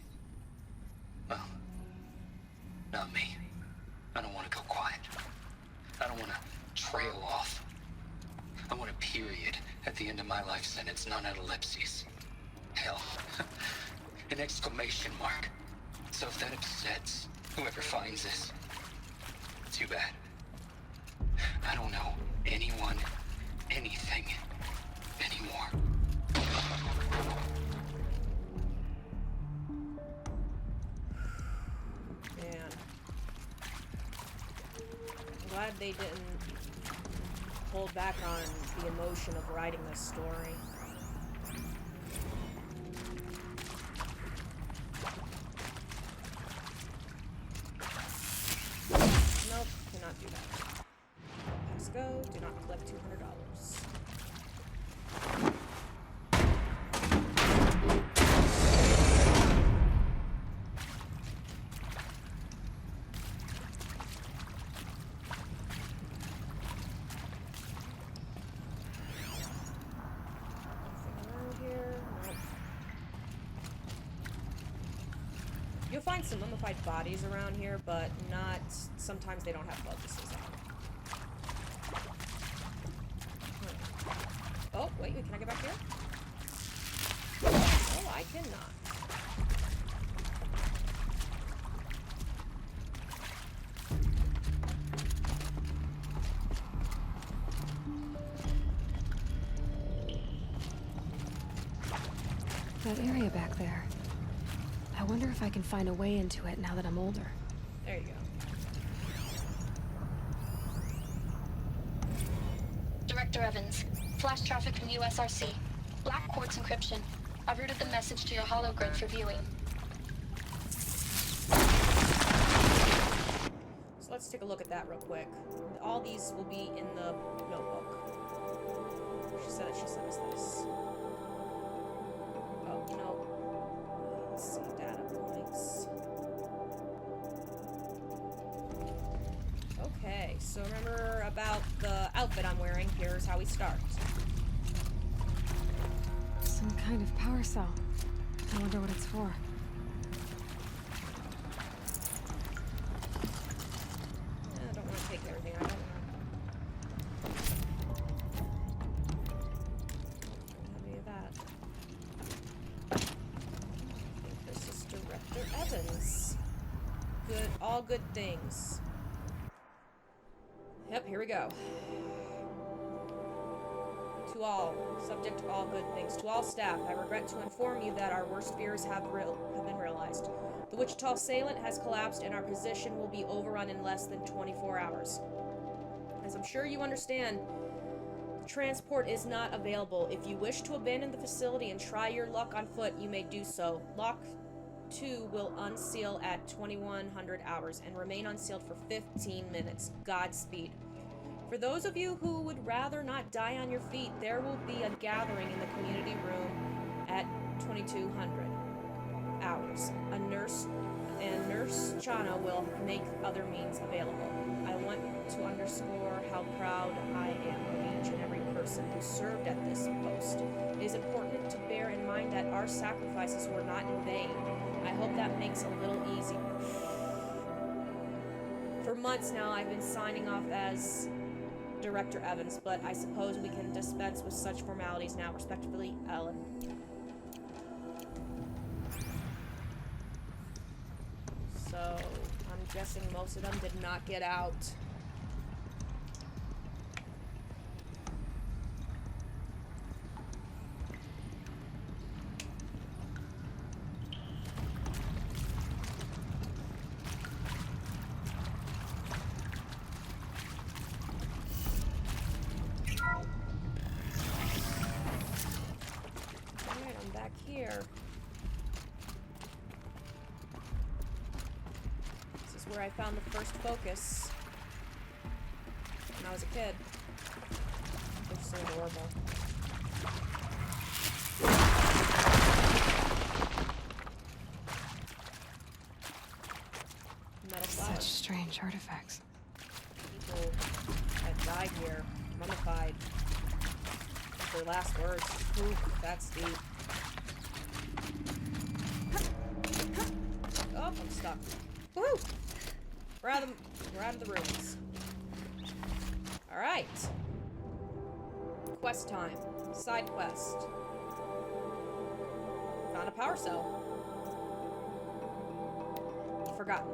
S13: Well, not me. I don't want to go quiet. I don't want to trail off. I want a period at the end of my life sentence, not an ellipses. Hell, an exclamation mark. So if that upsets whoever finds this, too bad. I don't know anyone, anything, anymore.
S2: Man. I'm glad they didn't hold back on the emotion of writing this story. Nope, cannot do that. Let's go. Do not collect $200. You'll find some mummified bodies around here, but not... Sometimes they don't have focuses on. Oh, wait, can I get back here? Oh, I cannot.
S5: That area back there. I wonder if I can find a way into it now that I'm older.
S2: There you go.
S12: Director Evans, flash traffic from USRC. Black quartz encryption. I've routed the message to your hologrid for viewing.
S2: let's take a look at that real quick. All these will be in the notebook. She said it, she sent us this. Oh, no. Let's see, data points. Okay, so remember about the outfit I'm wearing. Here's how we start.
S5: Some kind of power cell. I wonder what it's for.
S2: I don't want to take everything. I don't want any of that. I think this is Director Evans. Good, all good things. Yep, here we go. To all, subject to all good things. To all staff, I regret to inform you that our worst fears have been realized. The Wichita Salient has collapsed and our position will be overrun in less than 24 hours. As I'm sure you understand, the transport is not available. If you wish to abandon the facility and try your luck on foot, you may do so. Lock 2 will unseal at 2100 hours and remain unsealed for 15 minutes. Godspeed. For those of you who would rather not die on your feet, there will be a gathering in the community room at 2200 hours. Nurse Chana will make other means available. I want to underscore how proud I am of each and every person who served at this post. It is important to bear in mind that our sacrifices were not in vain. I hope that makes a little easier. For months now, I've been signing off as Director Evans, but I suppose we can dispense with such formalities now. Respectfully, Ellen. So, I'm guessing most of them did not get out. Here. This is where I found the first focus when I was a kid. They're so adorable. Metal flower.
S5: Such strange artifacts.
S2: People that died here, mummified. Their last words. Ooh, that's deep. Oh, I'm stuck. Woohoo! We're out of the rooms. Alright. Quest time. Side quest. Found a power cell. Forgotten.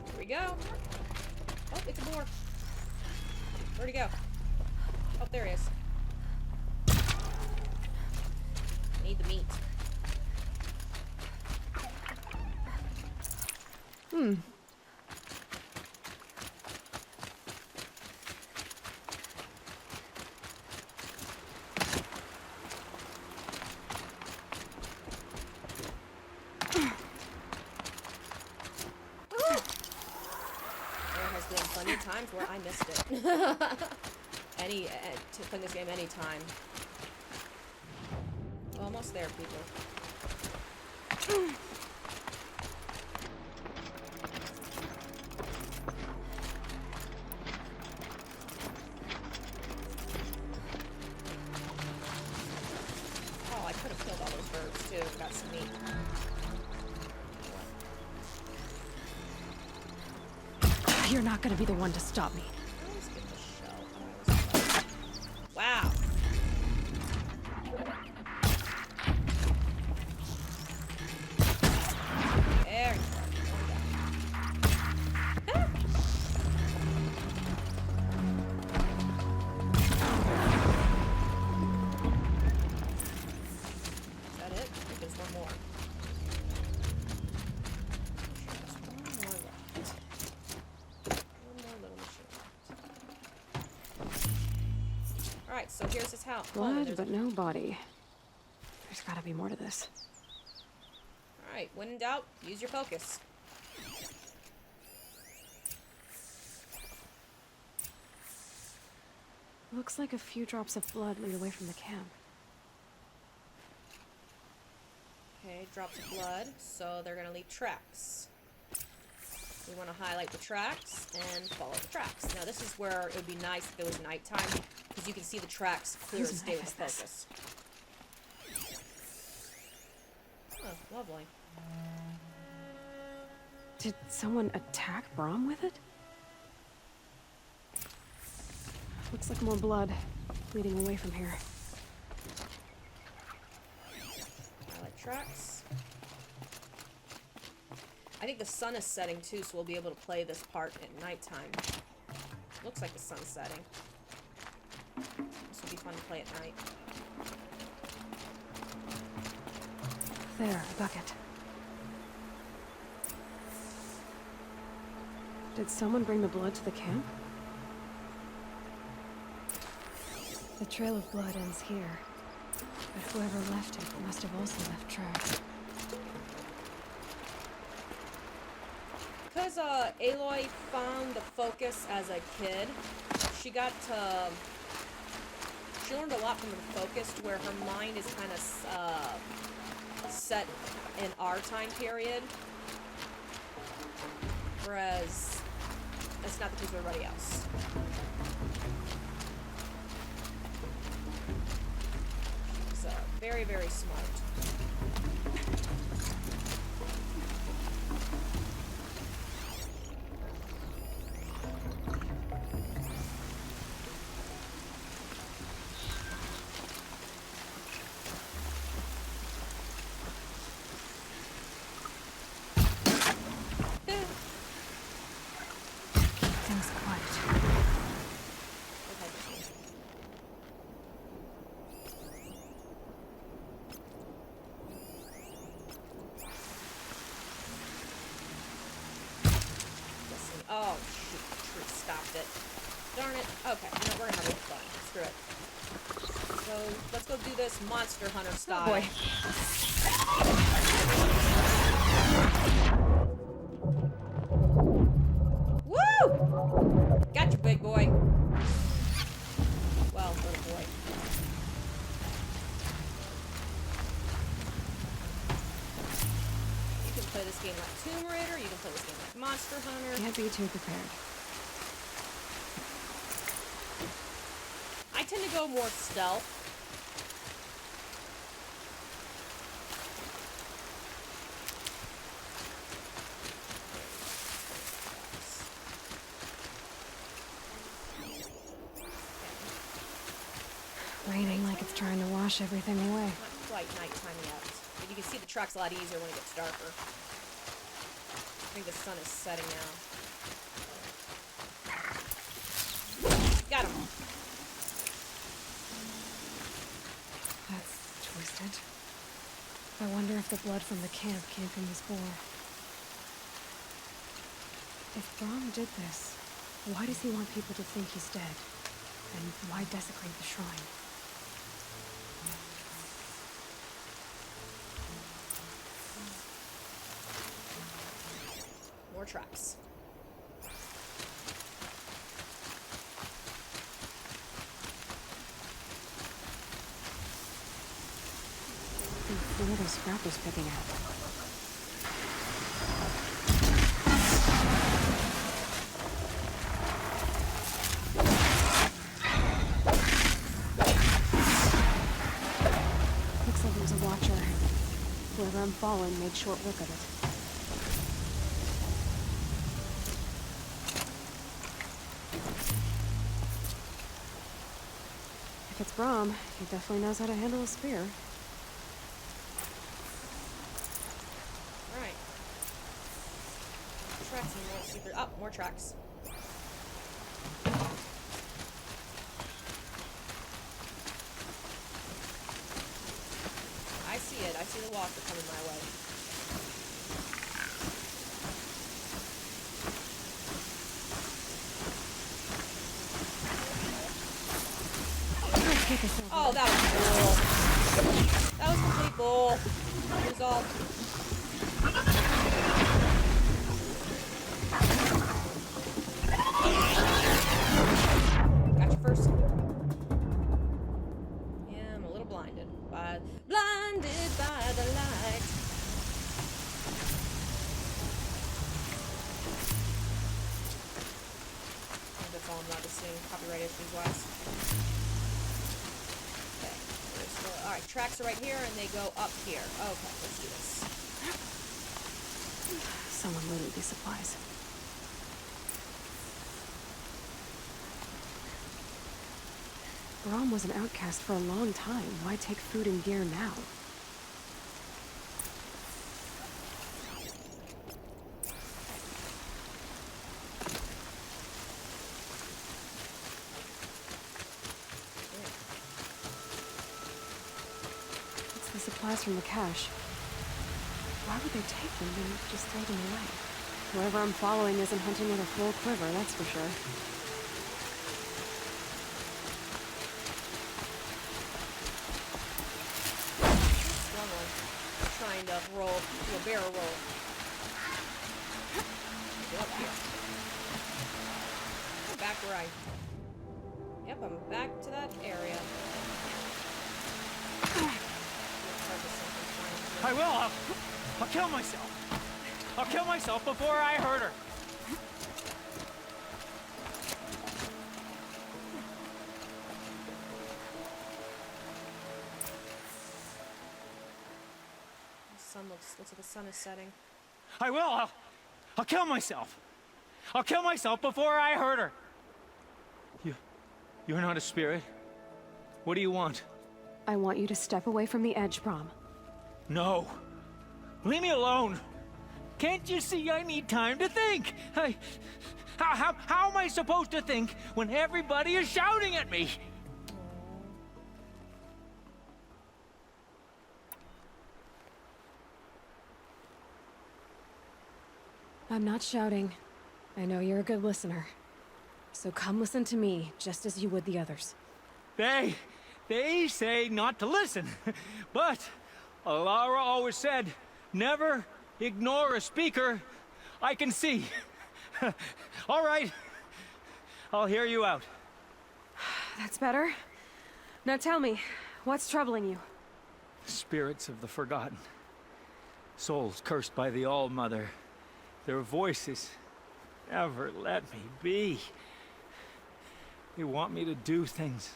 S2: Here we go. Oh, it's a boar. Where'd he go? Oh, there he is. Need the meat. There has been plenty of times where I missed it. To play this game anytime. Almost there, people. Oh, I could have killed all those birds too. Got some meat.
S5: You're not gonna be the one to stop me.
S2: Let's get the shell. Wow. There you go. Ah! Is that it? I think there's one more. Just one more left. One more little machine. Alright, so here's his house.
S5: Blood, but no body. There's gotta be more to this.
S2: Alright, when in doubt, use your focus.
S5: Looks like a few drops of blood lead away from the camp.
S2: Okay, drops of blood, so they're gonna leave tracks. We want to highlight the tracks and follow the tracks. Now this is where it would be nice if it was nighttime, because you can see the tracks clear as day with focus. Oh, lovely.
S5: Did someone attack Brahm with it? Looks like more blood leading away from here.
S2: Highlight tracks. I think the sun is setting too, so we'll be able to play this part at nighttime. Looks like the sun's setting. This will be fun to play at night.
S5: There, a bucket. Did someone bring the blood to the camp? The trail of blood ends here, but whoever left it must have also left tracks.
S2: Because Aloy found the focus as a kid, she learned a lot from the focus, to where her mind is kind of set in our time period, whereas that's not the case with everybody else. She's very, very smart.
S5: Things quiet.
S2: Oh, shoot, the tree stopped it. Darn it. Okay, you know, we're gonna have a little fun. Screw it. So, let's go do this Monster Hunter style.
S5: Oh boy.
S2: Woo! Got you, big boy. Well, little boy. You can play this game like Tomb Raider, you can play this game like Monster Hunter.
S5: Can't be too prepared.
S2: I tend to go more stealth.
S5: Raining like it's trying to wash everything away.
S2: Not quite nighttime yet, but you can see the tracks a lot easier when it gets darker. I think the sun is setting now. Got him.
S5: That's twisted. I wonder if the blood from the camp came from this boar. If Brahm did this, why does he want people to think he's dead? And why desecrate the shrine?
S2: More tracks.
S5: What are those scrappers picking at? Looks like there's a watcher. Whoever I'm following made short work of it. If it's Brahm, he definitely knows how to handle a spear.
S2: Alright. Tracks and more secret. Oh, more tracks. I see it. I see the walker coming my way. Oh, that was cool. That was complete bull. Result. Got you first. blinded by the light. I think that's all I'm allowed to sing, copyright issues wise. Okay, alright, tracks are right here and they go up here. Okay, let's do this.
S5: Someone loaded these supplies. Brom was an outcast for a long time. Why take food and gear now? It's the supplies from the cache. Why would they take them and just throw them away? Whoever I'm following isn't hunting with a full quiver, that's for sure.
S2: Trying to roll, do a barrel roll. Go up here. Back where I... Yep, I'm back to that area.
S14: I will! I'll kill myself! I'll kill myself before I hurt her!
S2: Looks like the sun is setting.
S14: I will! I'll kill myself! I'll kill myself before I hurt her! You're not a spirit. What do you want?
S5: I want you to step away from the edge, Brom.
S14: No. Leave me alone! Can't you see I need time to think? How am I supposed to think when everybody is shouting at me?
S5: I'm not shouting. I know you're a good listener. So come listen to me, just as you would the others.
S14: They say not to listen. But Alara always said, never ignore a speaker I can see. All right. I'll hear you out.
S5: That's better. Now tell me, what's troubling you?
S14: Spirits of the forgotten. Souls cursed by the All-Mother. Their voices never let me be. They want me to do things,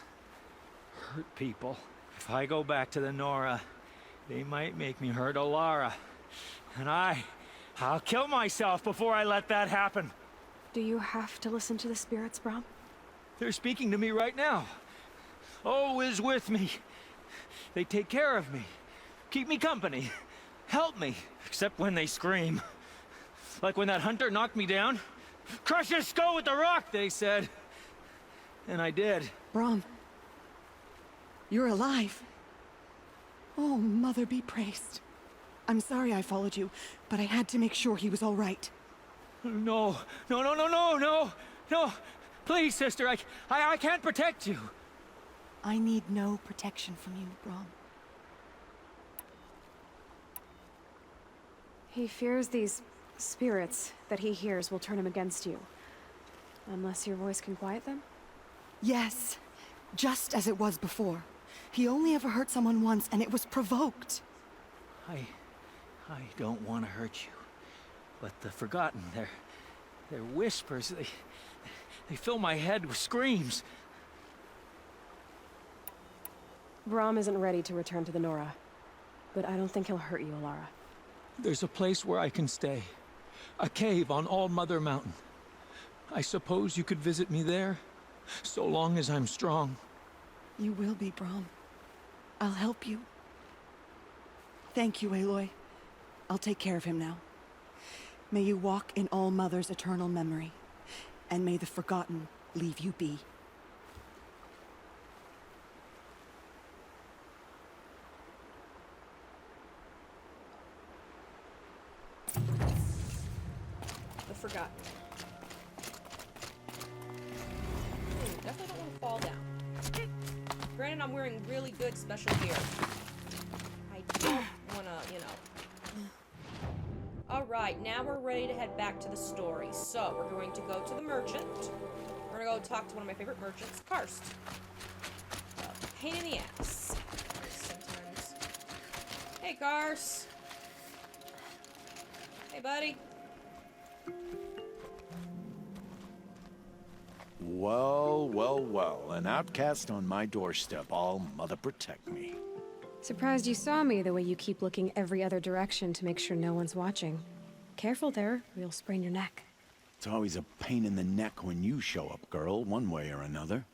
S14: hurt people. If I go back to the Nora, they might make me hurt Alara. And I'll kill myself before I let that happen.
S5: Do you have to listen to the spirits, Brom?
S14: They're speaking to me right now. O is with me. They take care of me, keep me company, help me, except when they scream. Like when that hunter knocked me down. Crush his skull with the rock, they said. And I did.
S10: Brom, you're alive. Oh, Mother be praised. I'm sorry I followed you, but I had to make sure he was all right.
S14: No. Please, sister, I can't protect you.
S10: I need no protection from you, Brom.
S5: He fears these spirits that he hears will turn him against you. Unless your voice can quiet them?
S10: Yes, just as it was before. He only ever hurt someone once, and it was provoked.
S14: I don't want to hurt you. But the Forgotten, their whispers, they fill my head with screams.
S5: Brom isn't ready to return to the Nora. But I don't think he'll hurt you, Alara.
S14: There's a place where I can stay. A cave on All-Mother Mountain. I suppose you could visit me there, so long as I'm strong.
S10: You will be, Brom. I'll help you. Thank you, Aloy. I'll take care of him now. May you walk in All-Mother's eternal memory, and may the Forgotten leave you be.
S2: The Forgotten. Definitely don't want to fall down. Granted, I'm wearing really good special gear. I don't want to, you know. Alright, now we're ready to head back to the story. So, we're going to go to the merchant. We're going to go talk to one of my favorite merchants, Karst. Pain in the ass. Sometimes. Hey, Cars. Hey, buddy.
S15: Well, well, well. An outcast on my doorstep. All mother protect me.
S5: Surprised you saw me the way you keep looking every other direction to make sure no one's watching. Careful there, or you'll sprain your neck.
S15: It's always a pain in the neck when you show up, girl, one way or another.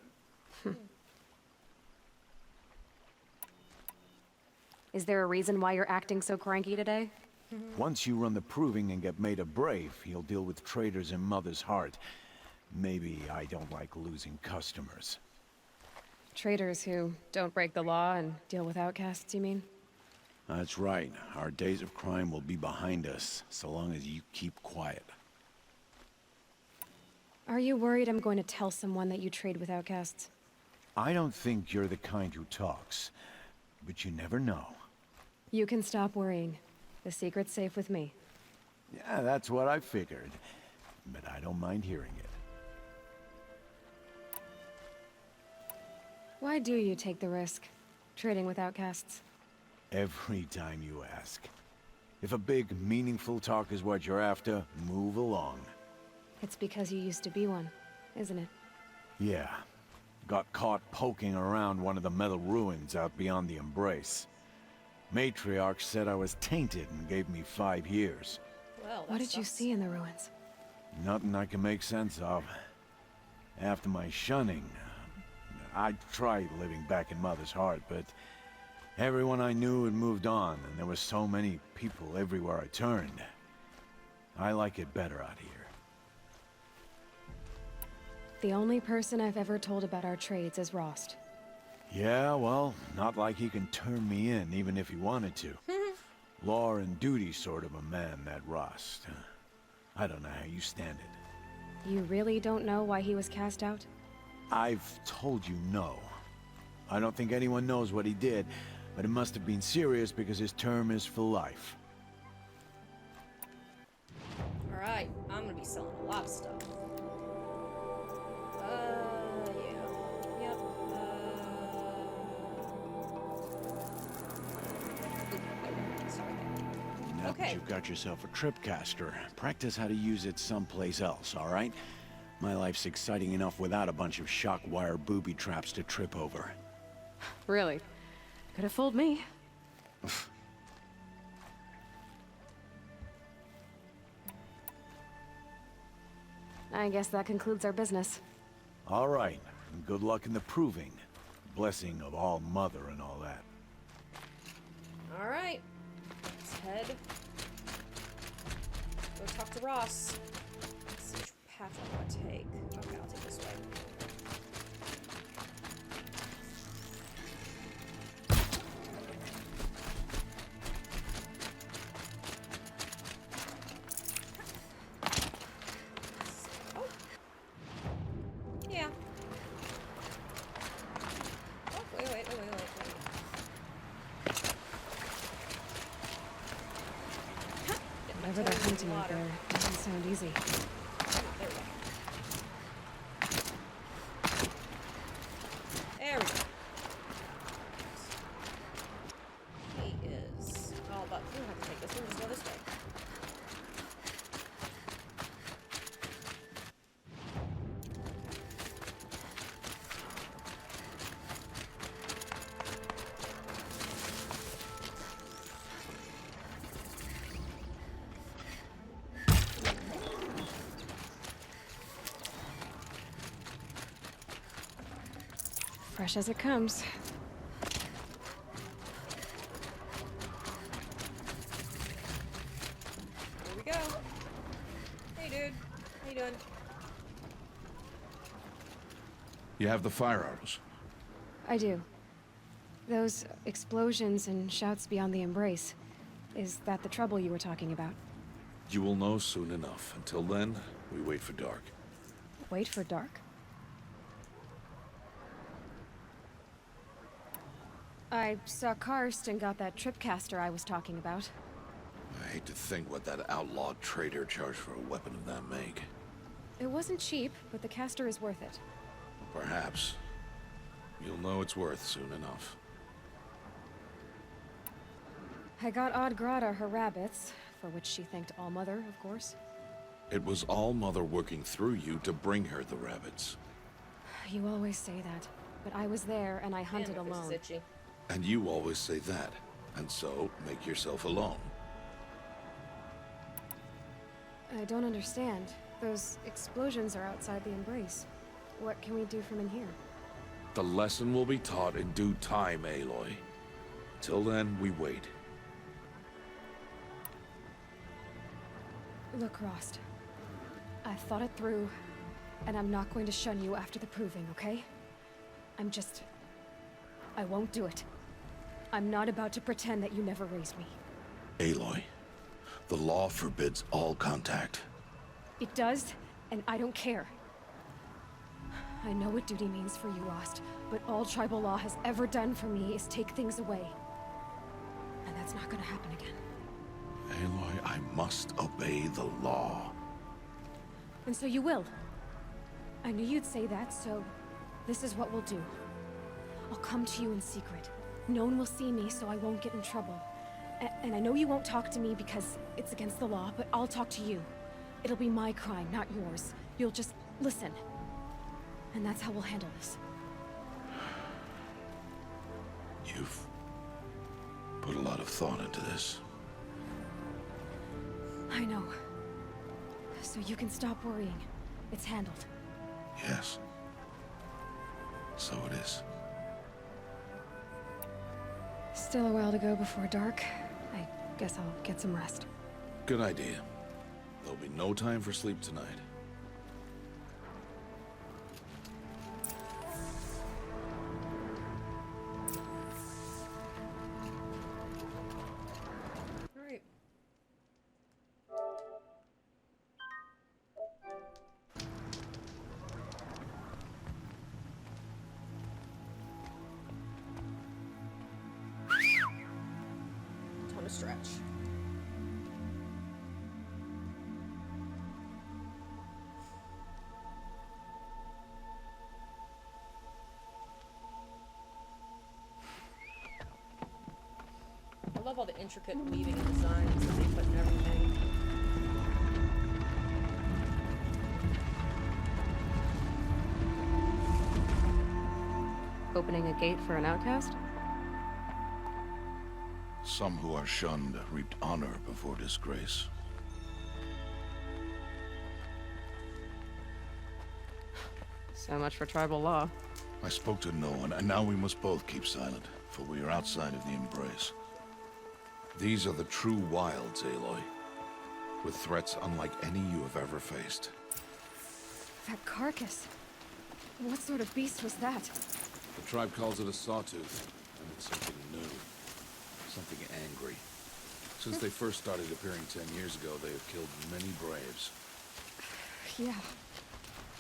S5: Is there a reason why you're acting so cranky today?
S15: Once you run the proving and get made a brave, you'll deal with traitors in Mother's heart. Maybe I don't like losing customers.
S5: Traitors who don't break the law and deal with outcasts, you mean?
S15: That's right. Our days of crime will be behind us, so long as you keep quiet.
S5: Are you worried I'm going to tell someone that you trade with outcasts?
S15: I don't think you're the kind who talks, but you never know.
S5: You can stop worrying. The secret's safe with me.
S15: Yeah, that's what I figured, but I don't mind hearing it.
S5: Why do you take the risk, trading with outcasts?
S15: Every time you ask. If a big, meaningful talk is what you're after, move along.
S5: It's because you used to be one, isn't it?
S15: Yeah. Got caught poking around one of the metal ruins out beyond the Embrace. Matriarch said I was tainted and gave me 5 years.
S2: Well,
S5: what did you see in the ruins?
S15: Nothing I can make sense of. After my shunning, I tried living back in Mother's heart, but everyone I knew had moved on, and there were so many people everywhere I turned. I like it better out here.
S5: The only person I've ever told about our trades is Rost.
S15: Yeah, well, not like he can turn me in, even if he wanted to. Law and duty sort of a man, that Rost. I don't know how you stand it.
S5: You really don't know why he was cast out?
S15: I've told you no. I don't think anyone knows what he did, but it must have been serious because his term is for life.
S2: Alright, I'm gonna be selling a lot of stuff. Yeah. Yep. Sorry.
S15: Now
S2: Okay.
S15: that you've got yourself a tripcaster, practice how to use it someplace else, all right? My life's exciting enough without a bunch of shock wire booby traps to trip over.
S5: Really? Could have fooled me. I guess that concludes our business.
S15: All right, and good luck in the proving. Blessing of All Mother and all that.
S2: Alright. Let's head. Go talk to Ross. Let's see which path I want to take. Okay, I'll take this way. Oh. Yeah. Oh, wait.
S5: Whatever they're hunting out there doesn't sound easy.
S2: There we go. He is all about. We don't have to take this one. Let's go this way.
S5: Fresh as it comes.
S2: Here we go. Hey, dude. How you doing?
S1: You have the fire arrows.
S5: I do. Those explosions and shouts beyond the Embrace. Is that the trouble you were talking about?
S1: You will know soon enough. Until then, we wait for dark.
S5: Wait for dark? I saw Karst and got that tripcaster I was talking about.
S1: I hate to think what that outlawed trader charged for a weapon of that make.
S5: It wasn't cheap, but the caster is worth it.
S1: Perhaps. You'll know it's worth soon enough.
S5: I got Odd Grata her rabbits, for which she thanked Allmother, of course.
S1: It was All-Mother working through you to bring her the rabbits.
S5: You always say that, but I was there and I hunted
S2: Damn, my face is
S5: alone.
S2: itchy.
S1: And you always say that, and so make yourself alone.
S5: I don't understand. Those explosions are outside the embrace. What can we do from in here?
S1: The lesson will be taught in due time, Aloy. Till then, we wait.
S5: Look, Rost. I thought it through, and I'm not going to shun you after the proving, okay? I won't do it. I'm not about to pretend that you never raised me.
S1: Aloy, the law forbids all contact.
S5: It does, and I don't care. I know what duty means for you, Rost, but all tribal law has ever done for me is take things away. And that's not gonna happen again.
S1: Aloy, I must obey the law.
S5: And so you will. I knew you'd say that, so this is what we'll do. I'll come to you in secret. No one will see me, so I won't get in trouble. And I know you won't talk to me because it's against the law, but I'll talk to you. It'll be my crime, not yours. You'll just listen. And that's how we'll handle this.
S1: You've put a lot of thought into this.
S5: I know. So you can stop worrying. It's handled.
S1: Yes. So it is.
S5: Still a while to go before dark. I guess I'll get some rest.
S1: Good idea. There'll be no time for sleep tonight.
S2: Alright. Time to stretch. I love all the intricate weaving and designs that they put in everything.
S5: Opening a gate for an outcast?
S1: Some who are shunned reaped honor before disgrace.
S5: So much for tribal law.
S1: I spoke to no one, and now we must both keep silent, for we are outside of the embrace. These are the true wilds, Aloy, with threats unlike any you have ever faced.
S5: That carcass. What sort of beast was that?
S1: The tribe calls it a sawtooth, and it's something new, something angry. Since they first started appearing 10 years ago, they have killed many braves.
S5: Yeah,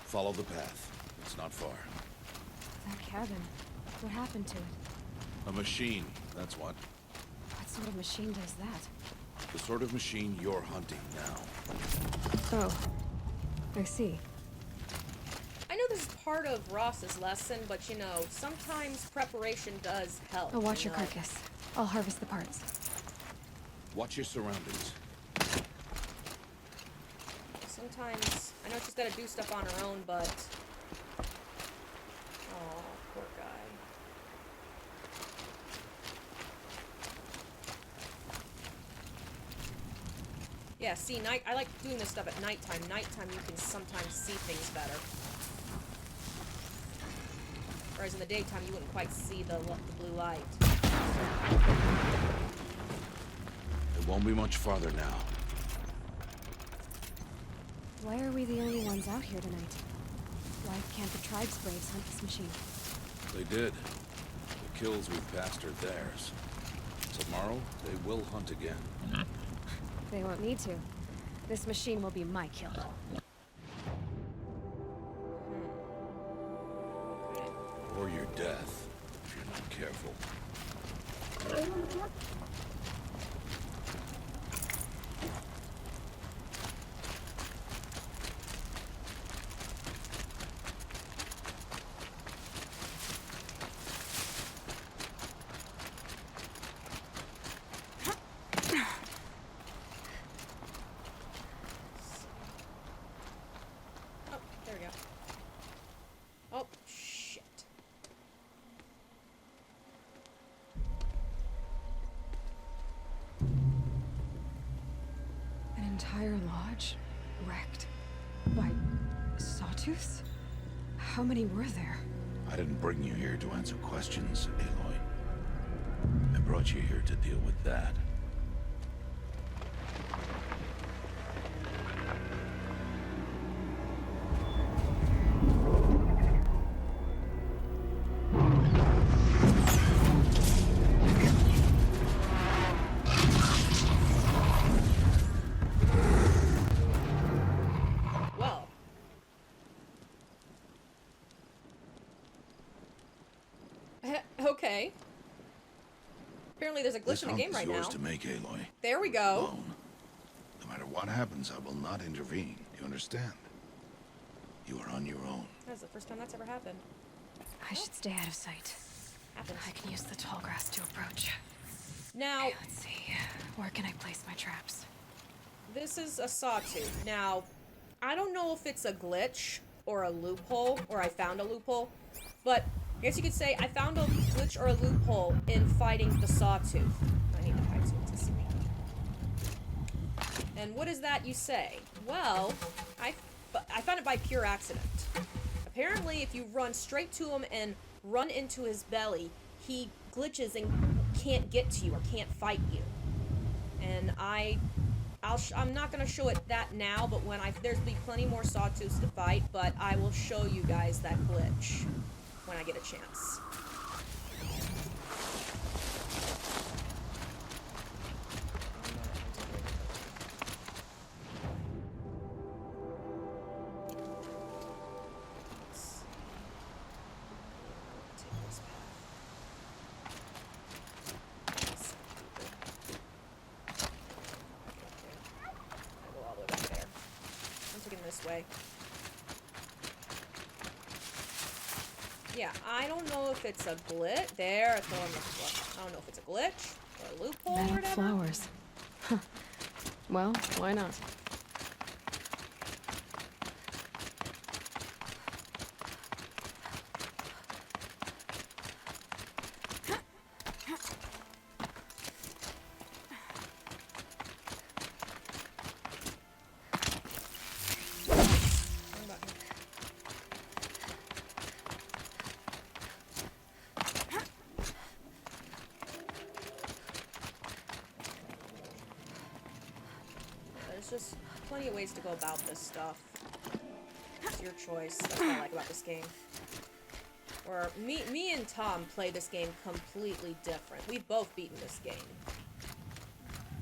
S1: Follow the path. It's not far.
S5: that cabin. What happened to it?
S1: A machine, that's what.
S5: What sort of machine does that?
S1: The sort of machine you're hunting now.
S5: Oh, I see.
S2: I know this is part of Ross's lesson, but you know, sometimes preparation does help.
S5: I'll watch
S2: you
S5: your
S2: know?
S5: carcass. I'll harvest the parts.
S1: Watch your surroundings.
S2: Sometimes, I know she's gotta do stuff on her own, but... Oh, poor guy. Yeah, see, I like doing this stuff at nighttime. Nighttime, you can sometimes see things better. Whereas in the daytime, you wouldn't quite see the blue light.
S1: It won't be much farther now.
S5: Why are we the only ones out here tonight? Why can't the tribe's braves hunt this machine?
S1: They did. The kills we've passed are theirs. Tomorrow, they will hunt again.
S5: They won't need to. This machine will be my kill.
S1: Or your death, if you're not careful.
S5: entire lodge wrecked by sawtooths? How many were there?
S1: I didn't bring you here to answer questions, Aloy. I brought you here to deal with that.
S2: Okay. Apparently there's a glitch in the game right now.
S1: This hunt is yours to make, Aloy.
S2: There we go.
S1: Alone. No matter what happens, I will not intervene. You understand? You are on your own.
S2: That's the first time that's ever happened.
S5: I should stay out of sight.
S2: Happens.
S5: I can use the tall grass to approach.
S2: Now,
S5: okay, let's see. Where can I place my traps?
S2: This is a sawtooth. Now, I don't know if it's a glitch or a loophole, or I found a loophole, but I guess you could say I found a glitch or a loophole in fighting the sawtooth. I need to hide so to see me. And what is that you say? Well, I found it by pure accident. Apparently, if you run straight to him and run into his belly, he glitches and can't get to you or can't fight you. And I'm not gonna show it that now, but when there's be plenty more sawtooths to fight, but I will show you guys that glitch when I get a chance. Way. Yeah, I don't know if it's a glitch. There, I don't know if it's a glitch or a loophole or whatever.
S5: Flowers. Huh. Well, why not?
S2: There's just plenty of ways to go about this stuff. It's your choice. That's what I like about this game. Or me and Tom play this game completely different. We've both beaten this game,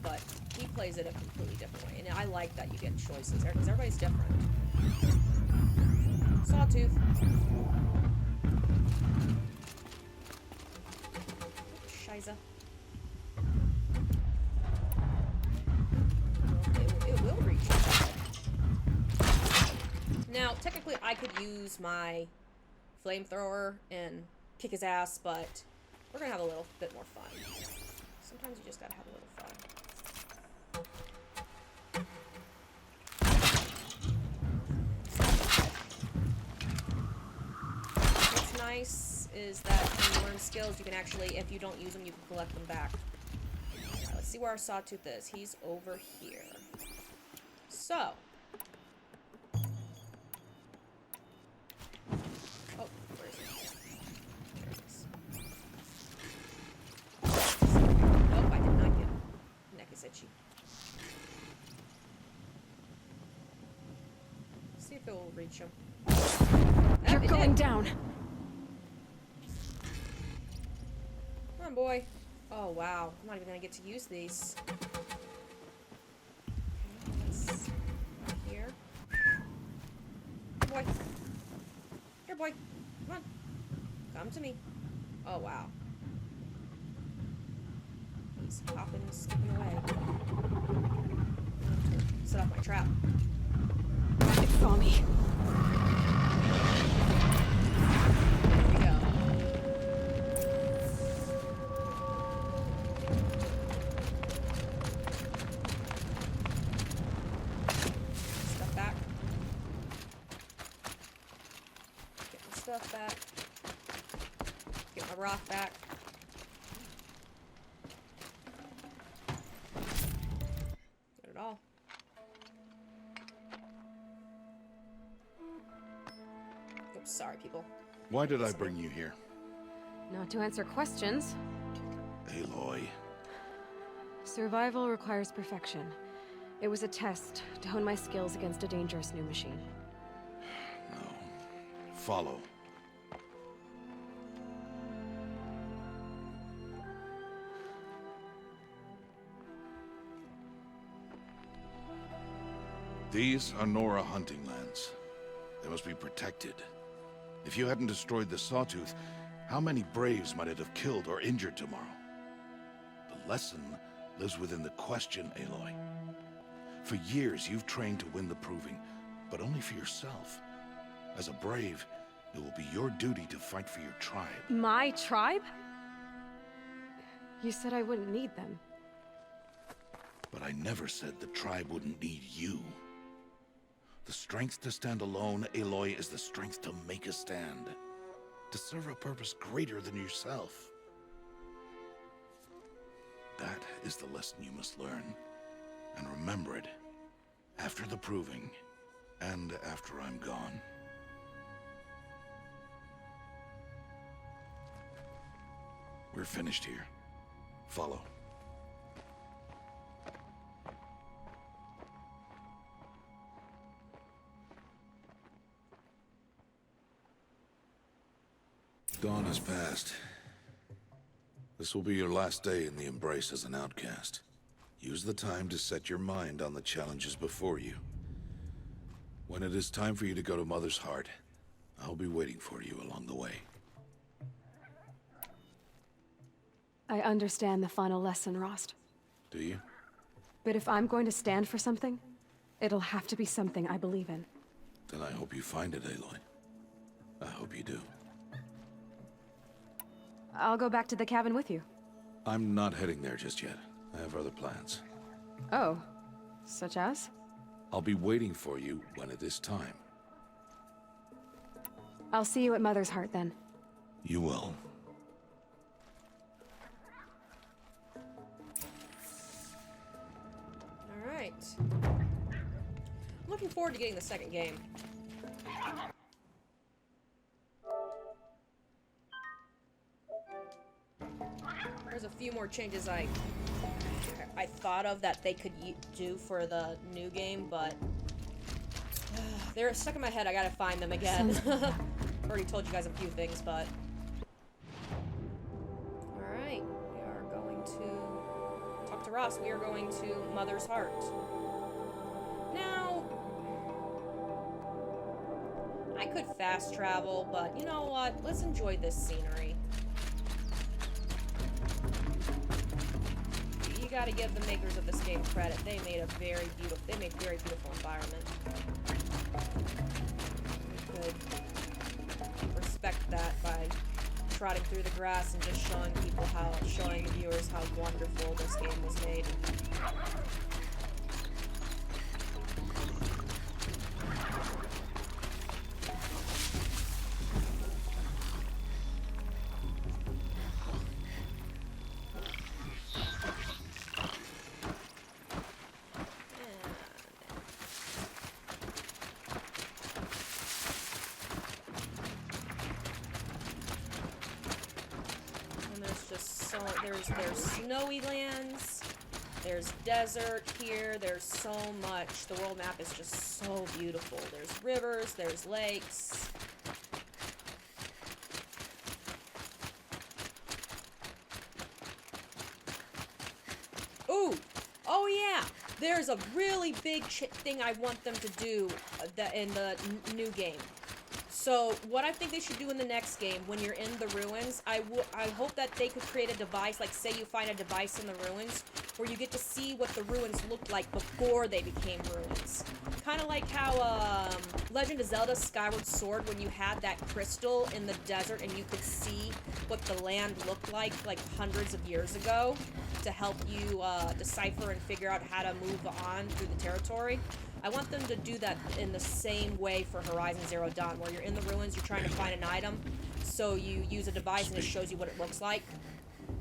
S2: but he plays it a completely different way, and I like that you get choices there because everybody's different. Sawtooth. Shiza. It will reach you. Now, technically, I could use my flamethrower and kick his ass, but we're gonna have a little bit more fun. Sometimes you just gotta have a little fun. What's nice is that when you learn skills, you can actually, if you don't use them, you can collect them back. Right, let's see where our sawtooth is. He's over here. So. Oh, where is he? There it is. Oh, I did not get him. Neck is itchy. See if it will reach him.
S5: You're going down.
S2: Come on, boy. Oh, wow. I'm not even gonna get to use these. Here. Boy. Here, boy. Come on. Come to me. Oh, wow. He's hopping and skipping away. Set off my trap.
S5: It saw me.
S2: There we go. Stuff back. Get my stuff back. Get my rock back. Get it all. Sorry, people.
S1: Why did I bring you here?
S5: Not to answer questions.
S1: Aloy.
S5: Survival requires perfection. It was a test to hone my skills against a dangerous new machine.
S1: No. Follow. These are Nora hunting lands. They must be protected. If you hadn't destroyed the Sawtooth, how many Braves might it have killed or injured tomorrow? The lesson lives within the question, Aloy. For years, you've trained to win the Proving, but only for yourself. As a Brave, it will be your duty to fight for your tribe.
S5: My tribe? You said I wouldn't need them.
S1: But I never said the tribe wouldn't need you. The strength to stand alone, Aloy, is the strength to make a stand. To serve a purpose greater than yourself. That is the lesson you must learn. And remember it. After the Proving. And after I'm gone. We're finished here. Follow. Dawn has passed. This will be your last day in the Embrace as an outcast. Use the time to set your mind on the challenges before you. When it is time for you to go to Mother's Heart, I'll be waiting for you along the way.
S5: I understand the final lesson, Rost.
S1: Do you?
S5: But if I'm going to stand for something, it'll have to be something I believe in.
S1: Then I hope you find it, Aloy. I hope you do.
S5: I'll go back to the cabin with you.
S1: I'm not heading there just yet. I have other plans.
S5: Oh, such as?
S1: I'll be waiting for you when it is time.
S5: I'll see you at Mother's Heart then.
S1: You will.
S2: Alright. Looking forward to getting the second game. There's a few more changes I thought of that they could do for the new game, but they're stuck in my head. I gotta find them again. Already told you guys a few things, but alright, we are going to talk to Ross. We are going to Mother's Heart. Now, I could fast travel, but you know what? Let's enjoy this scenery. You gotta give the makers of this game credit. They made very beautiful environment. You could respect that by trotting through the grass and just showing the viewers how wonderful this game was made. There's snowy lands, there's desert here, there's so much. The world map is just so beautiful. There's rivers, there's lakes. Ooh! Oh yeah! There's a really big thing I want them to do in the new game. So, what I think they should do in the next game, when you're in the ruins, I hope that they could create a device, like say you find a device in the ruins, where you get to see what the ruins looked like before they became ruins. Kind of like how, Legend of Zelda Skyward Sword, when you had that crystal in the desert and you could see what the land looked like hundreds of years ago, to help you, decipher and figure out how to move on through the territory. I want them to do that in the same way for Horizon Zero Dawn, where you're in the ruins, you're trying to find an item, so you use a device and it shows you what it looks like.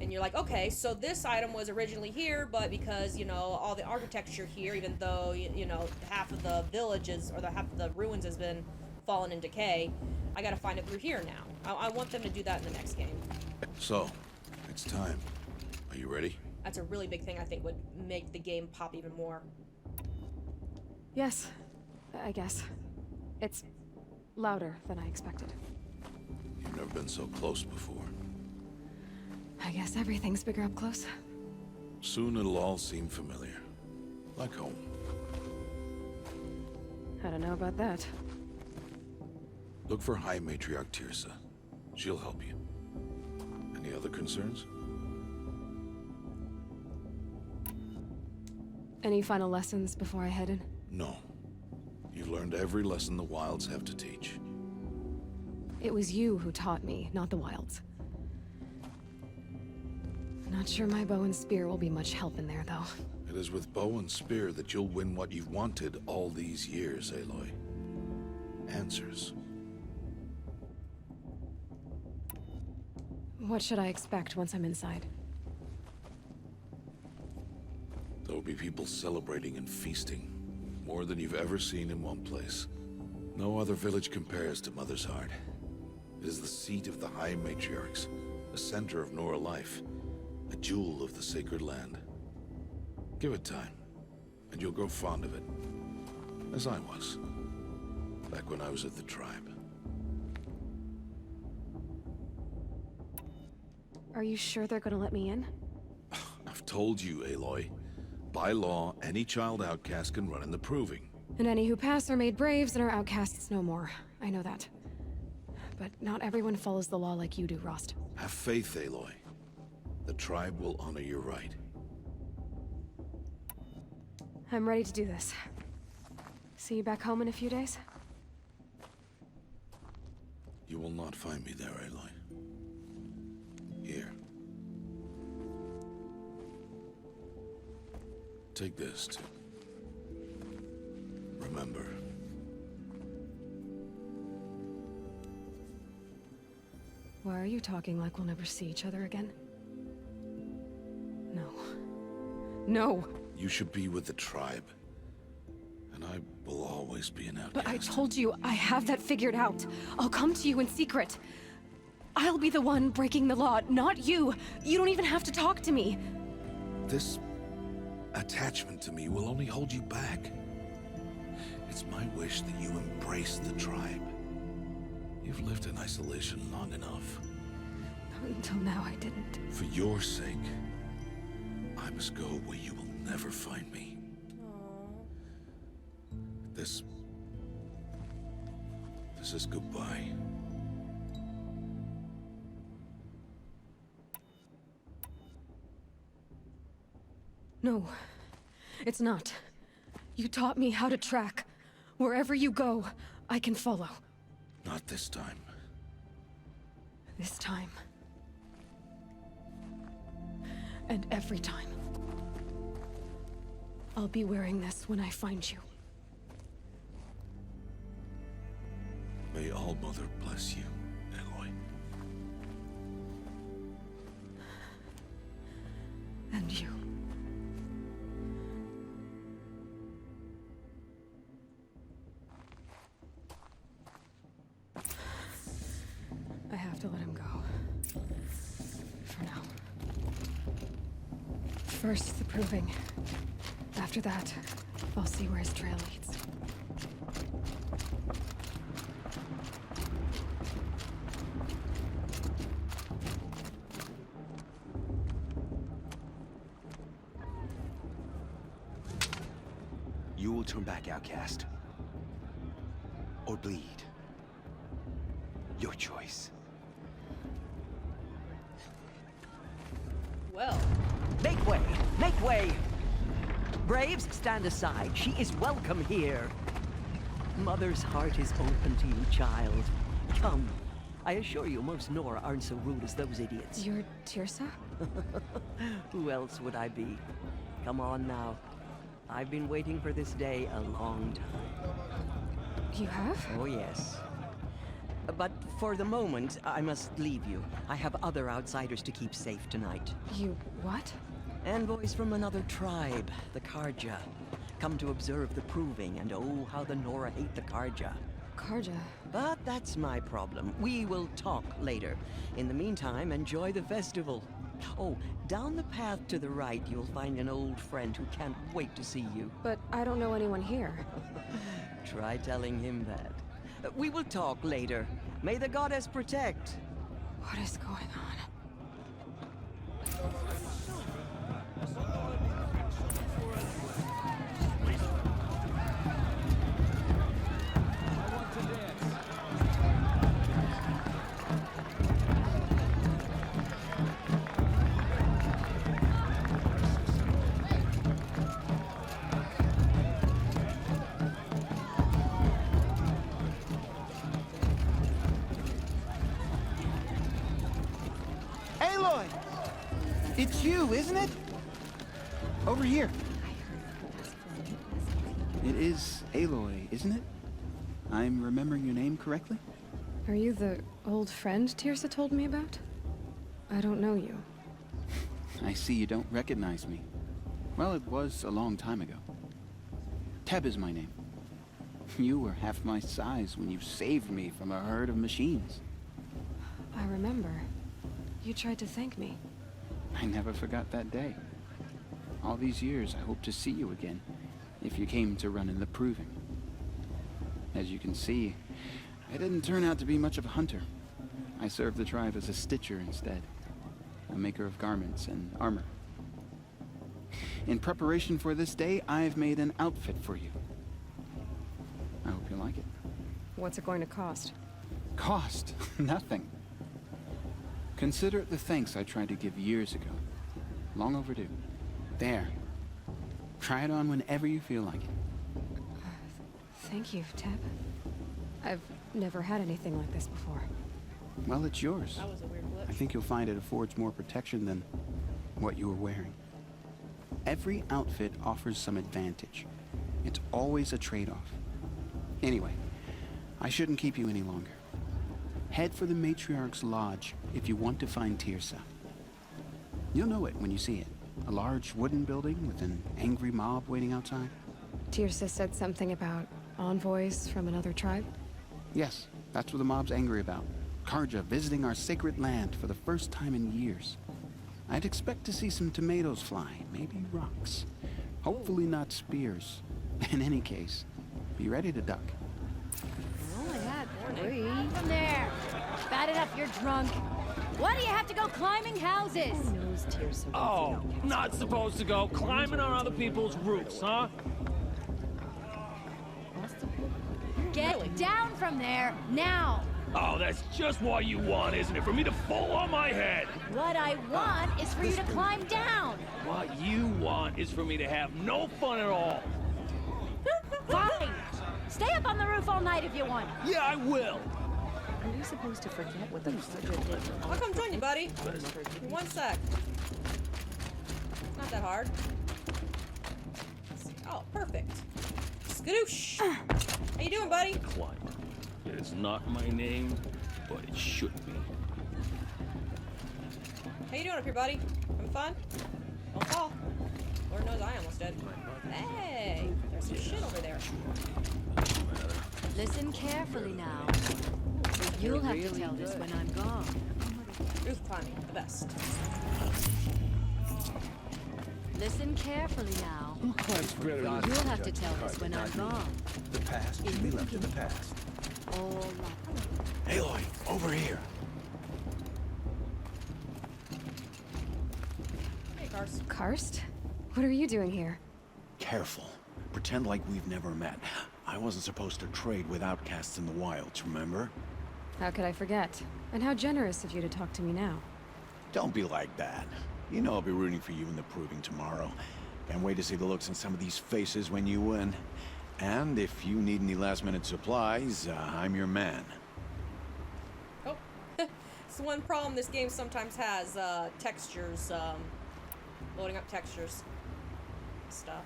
S2: And you're like, okay, so this item was originally here, but because, you know, all the architecture here, even though, you know, half of the villages, or half of the ruins has been Fallen in Decay. I gotta find it through here now. I want them to do that in the next game.
S1: So, it's time. Are you ready?
S2: That's a really big thing I think would make the game pop even more.
S5: Yes, I guess. It's louder than I expected.
S1: You've never been so close before.
S5: I guess everything's bigger up close.
S1: Soon it'll all seem familiar. Like home.
S5: I don't know about that.
S1: Look for High Matriarch Tirsa. She'll help you. Any other concerns?
S5: Any final lessons before I head in?
S1: No. You've learned every lesson the Wilds have to teach.
S5: It was you who taught me, not the Wilds. Not sure my bow and spear will be much help in there, though.
S1: It is with bow and spear that you'll win what you've wanted all these years, Aloy. Answers.
S5: What should I expect once I'm inside?
S1: There'll be people celebrating and feasting. More than you've ever seen in one place. No other village compares to Mother's Heart. It is the seat of the High Matriarchs, a center of Nora life, a jewel of the sacred land. Give it time, and you'll grow fond of it. As I was, back when I was at the tribe.
S5: Are you sure they're gonna let me in?
S1: I've told you, Aloy. By law, any child outcast can run in the Proving.
S5: And any who pass are made braves and are outcasts no more. I know that. But not everyone follows the law like you do, Rost.
S1: Have faith, Aloy. The tribe will honor your right.
S5: I'm ready to do this. See you back home in a few days?
S1: You will not find me there, Aloy. Here. Take this, too. Remember.
S5: Why are you talking like we'll never see each other again? No. No!
S1: You should be with the tribe. And I will always be an outcast.
S5: But I told you, I have that figured out. I'll come to you in secret. I'll be the one breaking the law, not you. You don't even have to talk to me.
S1: This attachment to me will only hold you back. It's my wish that you embrace the tribe. You've lived in isolation long enough.
S5: Until now, I didn't.
S1: For your sake, I must go where you will never find me. This is goodbye.
S5: No, it's not. You taught me how to track. Wherever you go, I can follow.
S1: Not this time.
S5: This time. And every time. I'll be wearing this when I find you.
S1: May All Mother bless you, Aloy.
S5: And you. I have to let him go. For now. First, the Proving. After that, I'll see where his trail leads.
S8: You will turn back, outcast. Or bleed. Your choice.
S2: Well.
S3: Make way! Make way! Braves, stand aside. She is welcome here. Mother's heart is open to you, child. Come. I assure you, most Nora aren't so rude as those idiots.
S5: You're Tirsa?
S3: Who else would I be? Come on now. I've been waiting for this day a long time.
S5: You have?
S3: Oh, yes. But for the moment, I must leave you. I have other outsiders to keep safe tonight.
S5: You what?
S3: Envoys from another tribe, the Karja. Come to observe the Proving, and oh, how the Nora hate the Karja.
S5: Karja.
S3: But that's my problem. We will talk later. In the meantime, enjoy the festival. Oh, down the path to the right, you'll find an old friend who can't wait to see you.
S5: But I don't know anyone here.
S3: Try telling him that. We will talk later. May the goddess protect.
S5: What is going on?
S16: Aloy! It's you, isn't it? Over here. It is Aloy, isn't it? I'm remembering your name correctly?
S5: Are you the old friend Tirsa told me about? I don't know you.
S16: I see you don't recognize me. Well, it was a long time ago. Teb is my name. You were half my size when you saved me from a herd of machines.
S5: I remember. You tried to thank me.
S16: I never forgot that day. All these years, I hope to see you again, if you came to run in the Proving. As you can see, I didn't turn out to be much of a hunter. I served the tribe as a stitcher instead, a maker of garments and armor. In preparation for this day, I've made an outfit for you. I hope you like it.
S5: What's it going to cost?
S16: Cost? Nothing. Consider it the thanks I tried to give years ago. Long overdue. There. Try it on whenever you feel like it.
S5: Thank you, Teb. I've never had anything like this before.
S16: Well, it's yours.
S2: That was a weird glitch.
S16: I think you'll find it affords more protection than what you were wearing. Every outfit offers some advantage. It's always a trade-off. Anyway, I shouldn't keep you any longer. Head for the Matriarch's Lodge if you want to find Tirsa. You'll know it when you see it. A large wooden building with an angry mob waiting outside.
S5: Tirsa said something about envoys from another tribe?
S16: Yes, that's what the mob's angry about. Karja visiting our sacred land for the first time in years. I'd expect to see some tomatoes fly, maybe rocks. Hopefully not spears. In any case, be ready to duck.
S17: Oh my god, from there. Bad enough you're drunk. Why do you have to go climbing houses?
S18: Oh, not supposed to go climbing on other people's roofs, huh?
S17: Get down from there, now!
S18: Oh, that's just what you want, isn't it? For me to fall on my head!
S17: What I want is for you to climb down!
S18: What you want is for me to have no fun at all.
S17: Fine! Stay up on the roof all night if you want.
S18: Yeah, I will!
S19: Are you supposed to forget what the Karja did?
S2: I'll come join you, buddy. In 1 sec. Not that hard. Oh, perfect. Skadoosh! How you doing, buddy?
S18: Climber. It is not my name, but it should be.
S2: How you doing up here, buddy? Having fun? Don't fall. Lord knows I almost did. Hey! There's some shit over there.
S17: Listen carefully now. You'll have to tell this when I'm gone.
S2: Roof climbing, the best.
S17: Listen carefully now.
S7: Who climbs better than
S17: You'll have to tell this when I'm gone.
S7: The past should be left in the past.
S17: All that.
S15: Aloy, over here.
S2: Hey, Karst.
S5: Karst? What are you doing here?
S15: Careful. Pretend like we've never met. I wasn't supposed to trade with outcasts in the wilds, remember?
S5: How could I forget? And how generous of you to talk to me now.
S15: Don't be like that. You know I'll be rooting for you in the Proving tomorrow. Can't wait to see the looks on some of these faces when you win. And if you need any last-minute supplies, I'm your man.
S2: Oh. It's the one problem this game sometimes has, textures, loading up textures. Stuff.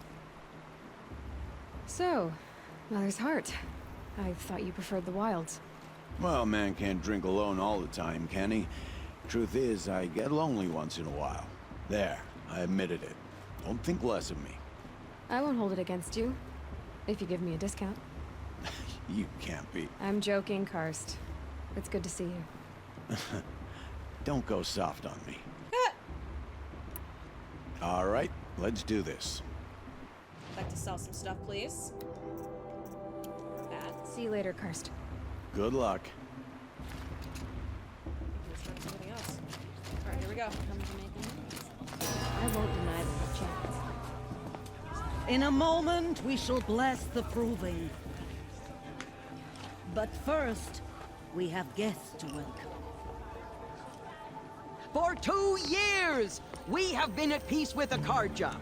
S5: So, Mother's Heart. I thought you preferred the wilds.
S15: Well, man can't drink alone all the time, can he? Truth is, I get lonely once in a while. There, I admitted it. Don't think less of me.
S5: I won't hold it against you, if you give me a discount.
S15: You can't be.
S5: I'm joking, Karst. It's good to see you.
S15: Don't go soft on me. All right, let's do this.
S2: I'd like to sell some stuff, please. That.
S5: See you later, Karst.
S15: Good luck.
S2: Let's try something else. All right, here we go.
S17: I won't deny them a chance.
S20: In a moment, we shall bless the proving. But first, we have guests to welcome.
S3: For 2 years, we have been at peace with Akarja.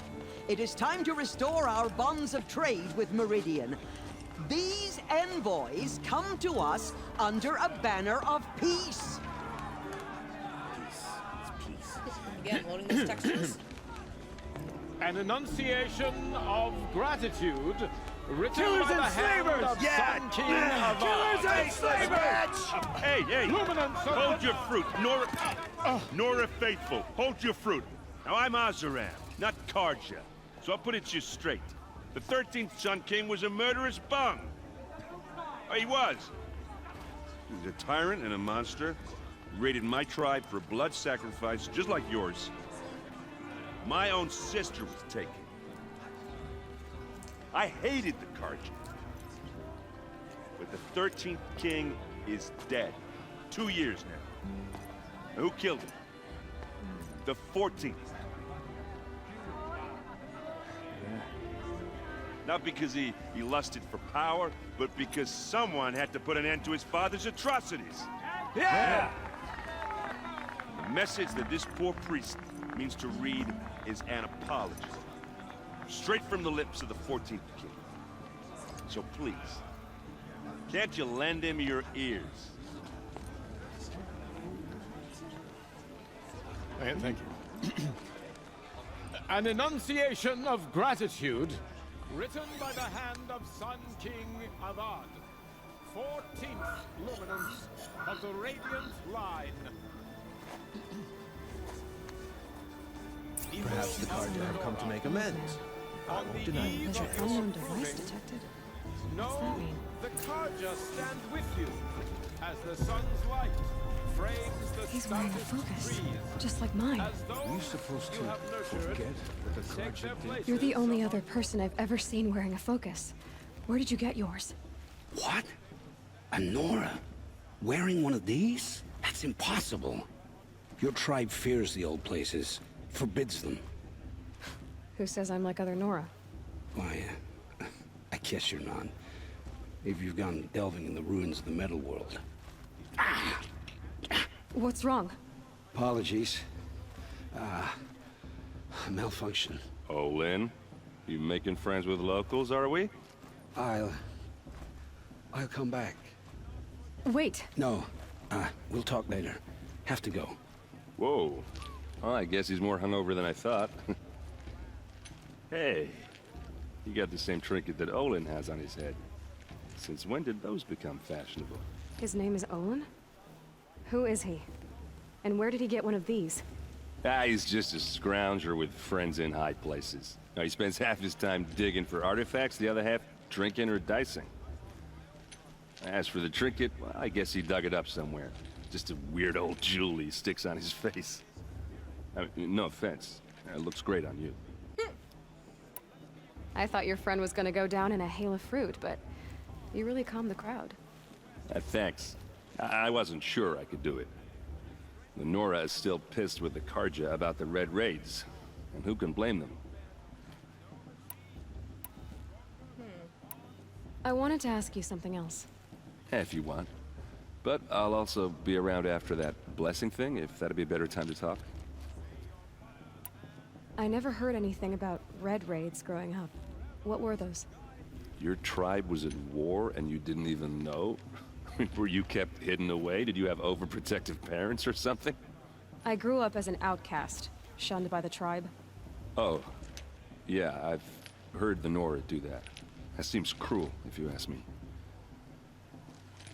S3: It is time to restore our bonds of trade with Meridian. These envoys come to us under a banner of peace.
S2: Again, loading these textures.
S18: An enunciation of gratitude written
S7: Killers
S18: by the
S7: and
S18: hand
S7: slavers!
S18: of
S7: Yeah!
S18: Sun King of
S7: Killers and slavers!
S21: Hey, hey!
S18: Luminance of
S21: Hold
S18: the-
S21: your fruit, Nora Faithful. Hold your fruit. Now I'm Azaram, not Karja, so I'll put it to you straight. The 13th Sun King was a murderous bung. Oh, he was. He was a tyrant and a monster. He raided my tribe for blood sacrifice, just like yours. My own sister was taken. I hated the Karja. But the 13th king is dead. 2 years now. Now, who killed him? The 14th. Not because he lusted for power, but because someone had to put an end to his father's atrocities.
S7: Yeah!
S21: The message that this poor priest means to read is an apology. Straight from the lips of the 14th king. So please, can't you lend him your ears?
S18: Thank you. An enunciation of gratitude written by the hand of Sun King Avad, 14th luminance of the Radiant Line.
S7: Perhaps the Karja have come to make amends. I won't deny it.
S5: There's an unknown device detected. What's that mean?
S18: The Karja stand with you as the sun's light frames the
S5: He's wearing a
S18: stoutest
S5: focus,
S18: trees,
S5: just like mine.
S18: as though
S7: Are you supposed to
S18: you have nurtured
S7: forget that the
S18: to take
S7: Karja
S18: their
S7: did?
S18: places
S5: You're the only other person I've ever seen wearing a focus. Where did you get yours?
S22: What? A Nora? Wearing one of these? That's impossible. Your tribe fears the old places, forbids them.
S5: Who says I'm like other Nora?
S22: Why, I guess you're not. If you've gone delving in the ruins of the metal world.
S5: What's wrong?
S22: Apologies. Malfunction.
S21: Oh, Lynn, you making friends with locals, are we?
S22: I'll come back.
S5: Wait.
S22: No, we'll talk later. Have to go.
S21: Whoa. Well, I guess he's more hungover than I thought. Hey, you got the same trinket that Olin has on his head. Since when did those become fashionable?
S5: His name is Olin? Who is he? And where did he get one of these?
S21: He's just a scrounger with friends in high places. Now, he spends half his time digging for artifacts, the other half drinking or dicing. As for the trinket, well, I guess he dug it up somewhere. Just a weird old jewel he sticks on his face. I mean, no offense. It looks great on you.
S5: I thought your friend was gonna go down in a hail of fruit, but you really calmed the crowd.
S21: Thanks. I wasn't sure I could do it. The Nora is still pissed with the Karja about the Red Raids. And who can blame them?
S5: I wanted to ask you something else.
S21: If you want. But I'll also be around after that blessing thing, if that'd be a better time to talk.
S5: I never heard anything about red raids growing up. What were those?
S21: Your tribe was at war and you didn't even know? Were you kept hidden away? Did you have overprotective parents or something?
S5: I grew up as an outcast, shunned by the tribe.
S21: Oh, yeah, I've heard the Nora do that. That seems cruel, if you ask me.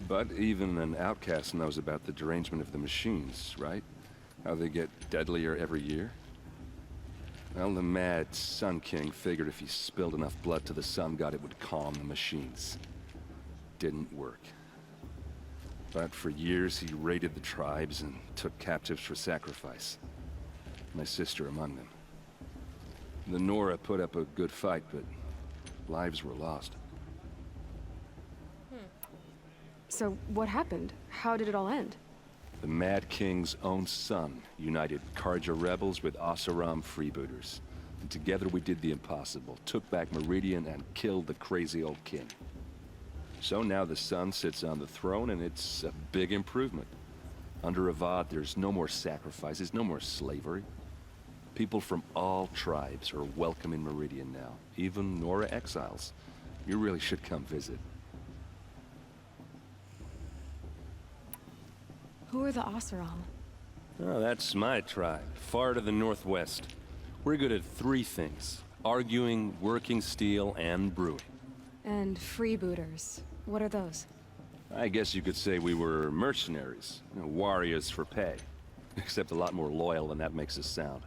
S21: But even an outcast knows about the derangement of the machines, right? How they get deadlier every year? Well, the mad Sun King figured if he spilled enough blood to the Sun God, it would calm the machines.
S4: didn't work. But for years, he raided the tribes and took captives for sacrifice. My sister among them. The Nora put up a good fight, but lives were lost.
S5: So, what happened? How did it all end?
S4: The Mad King's own son united Karja rebels with Oseram freebooters. And together we did the impossible, took back Meridian and killed the crazy old king. So now the son sits on the throne and it's a big improvement. Under Avad, there's no more sacrifices, no more slavery. People from all tribes are welcome in Meridian now, even Nora exiles. You really should come visit.
S5: Who are the Oseram?
S4: Oh, that's my tribe, far to the northwest. We're good at 3 things: arguing, working steel, and brewing.
S5: And freebooters. What are those?
S4: I guess you could say we were mercenaries, warriors for pay. Except a lot more loyal than that makes us sound.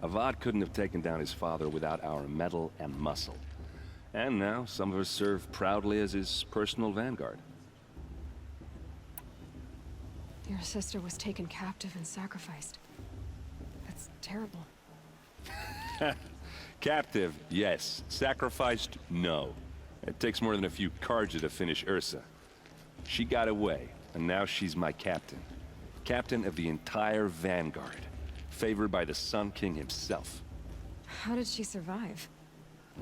S4: Avad couldn't have taken down his father without our metal and muscle. And now, some of us serve proudly as his personal vanguard.
S5: Your sister was taken captive and sacrificed. That's terrible.
S4: Captive, yes. Sacrificed, no. It takes more than a few Karja to finish Ursa. She got away, and now she's my captain. Captain of the entire vanguard. Favored by the Sun King himself.
S5: How did she survive?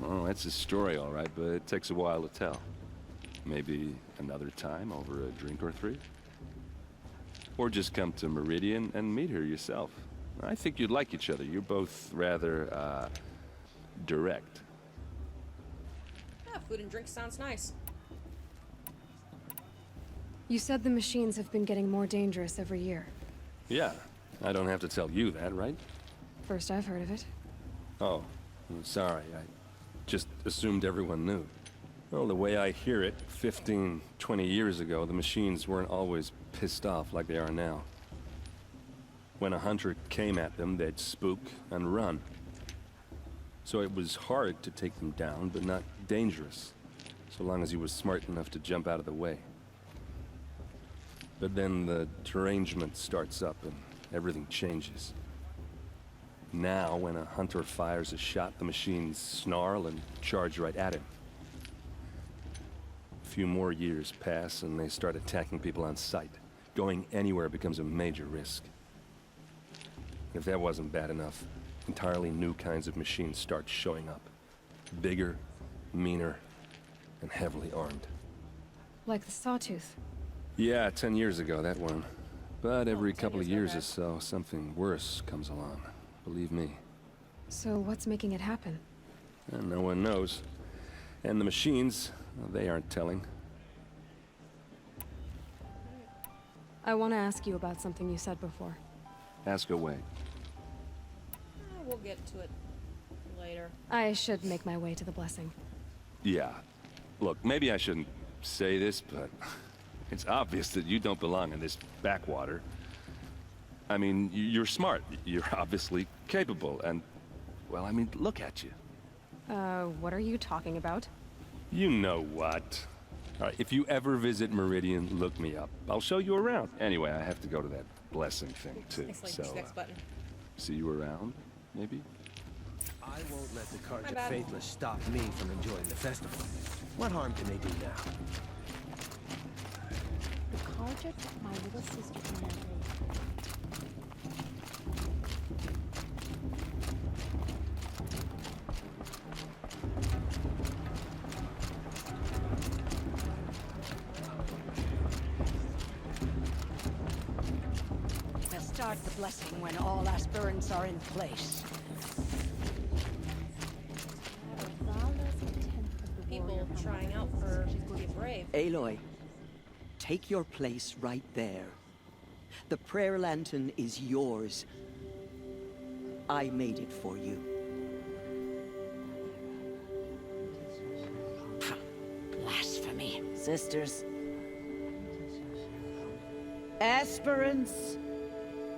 S4: Oh, that's a story, all right, but it takes a while to tell. Maybe another time over a drink or 3? Or just come to Meridian and meet her yourself. I think you'd like each other. You're both rather, direct.
S2: Yeah, food and drink sounds nice.
S5: You said the machines have been getting more dangerous every year.
S4: Yeah, I don't have to tell you that, right?
S5: First I've heard of it.
S4: Oh, I'm sorry. I just assumed everyone knew. Well, the way I hear it, 15, 20 years ago, the machines weren't always pissed off like they are now. When a hunter came at them, they'd spook and run. So it was hard to take them down, but not dangerous, so long as he was smart enough to jump out of the way. But then the derangement starts up and everything changes. Now, when a hunter fires a shot, the machines snarl and charge right at him. A few more years pass and they start attacking people on sight. Going anywhere becomes a major risk. If that wasn't bad enough, entirely new kinds of machines start showing up. Bigger, meaner, and heavily armed.
S5: Like the Sawtooth.
S4: Yeah, 10 years ago, that one. But every couple of years or so, something worse comes along. Believe me.
S5: So what's making it happen?
S4: And no one knows. And the machines, well, they aren't telling.
S5: I want to ask you about something you said before.
S4: Ask away.
S2: We'll get to it later.
S5: I should make my way to the blessing.
S4: Yeah. Look, maybe I shouldn't say this, but it's obvious that you don't belong in this backwater. I mean, you're smart. You're obviously capable, and, well, I mean, look at you.
S5: What are you talking about?
S4: You know what. All right, if you ever visit Meridian, look me up. I'll show you around. Anyway, I have to go to that blessing thing, too, so, see you around, maybe?
S7: I won't let the Karja Faithless stop me from enjoying the festival. What harm can they do now?
S17: The Karja took my little sister from that raid.
S6: We'll start the blessing when all aspirants are in place.
S2: People trying out for be brave.
S3: Aloy, take your place right there. The prayer lantern is yours. I made it for you.
S6: Blasphemy. Sisters. Aspirants,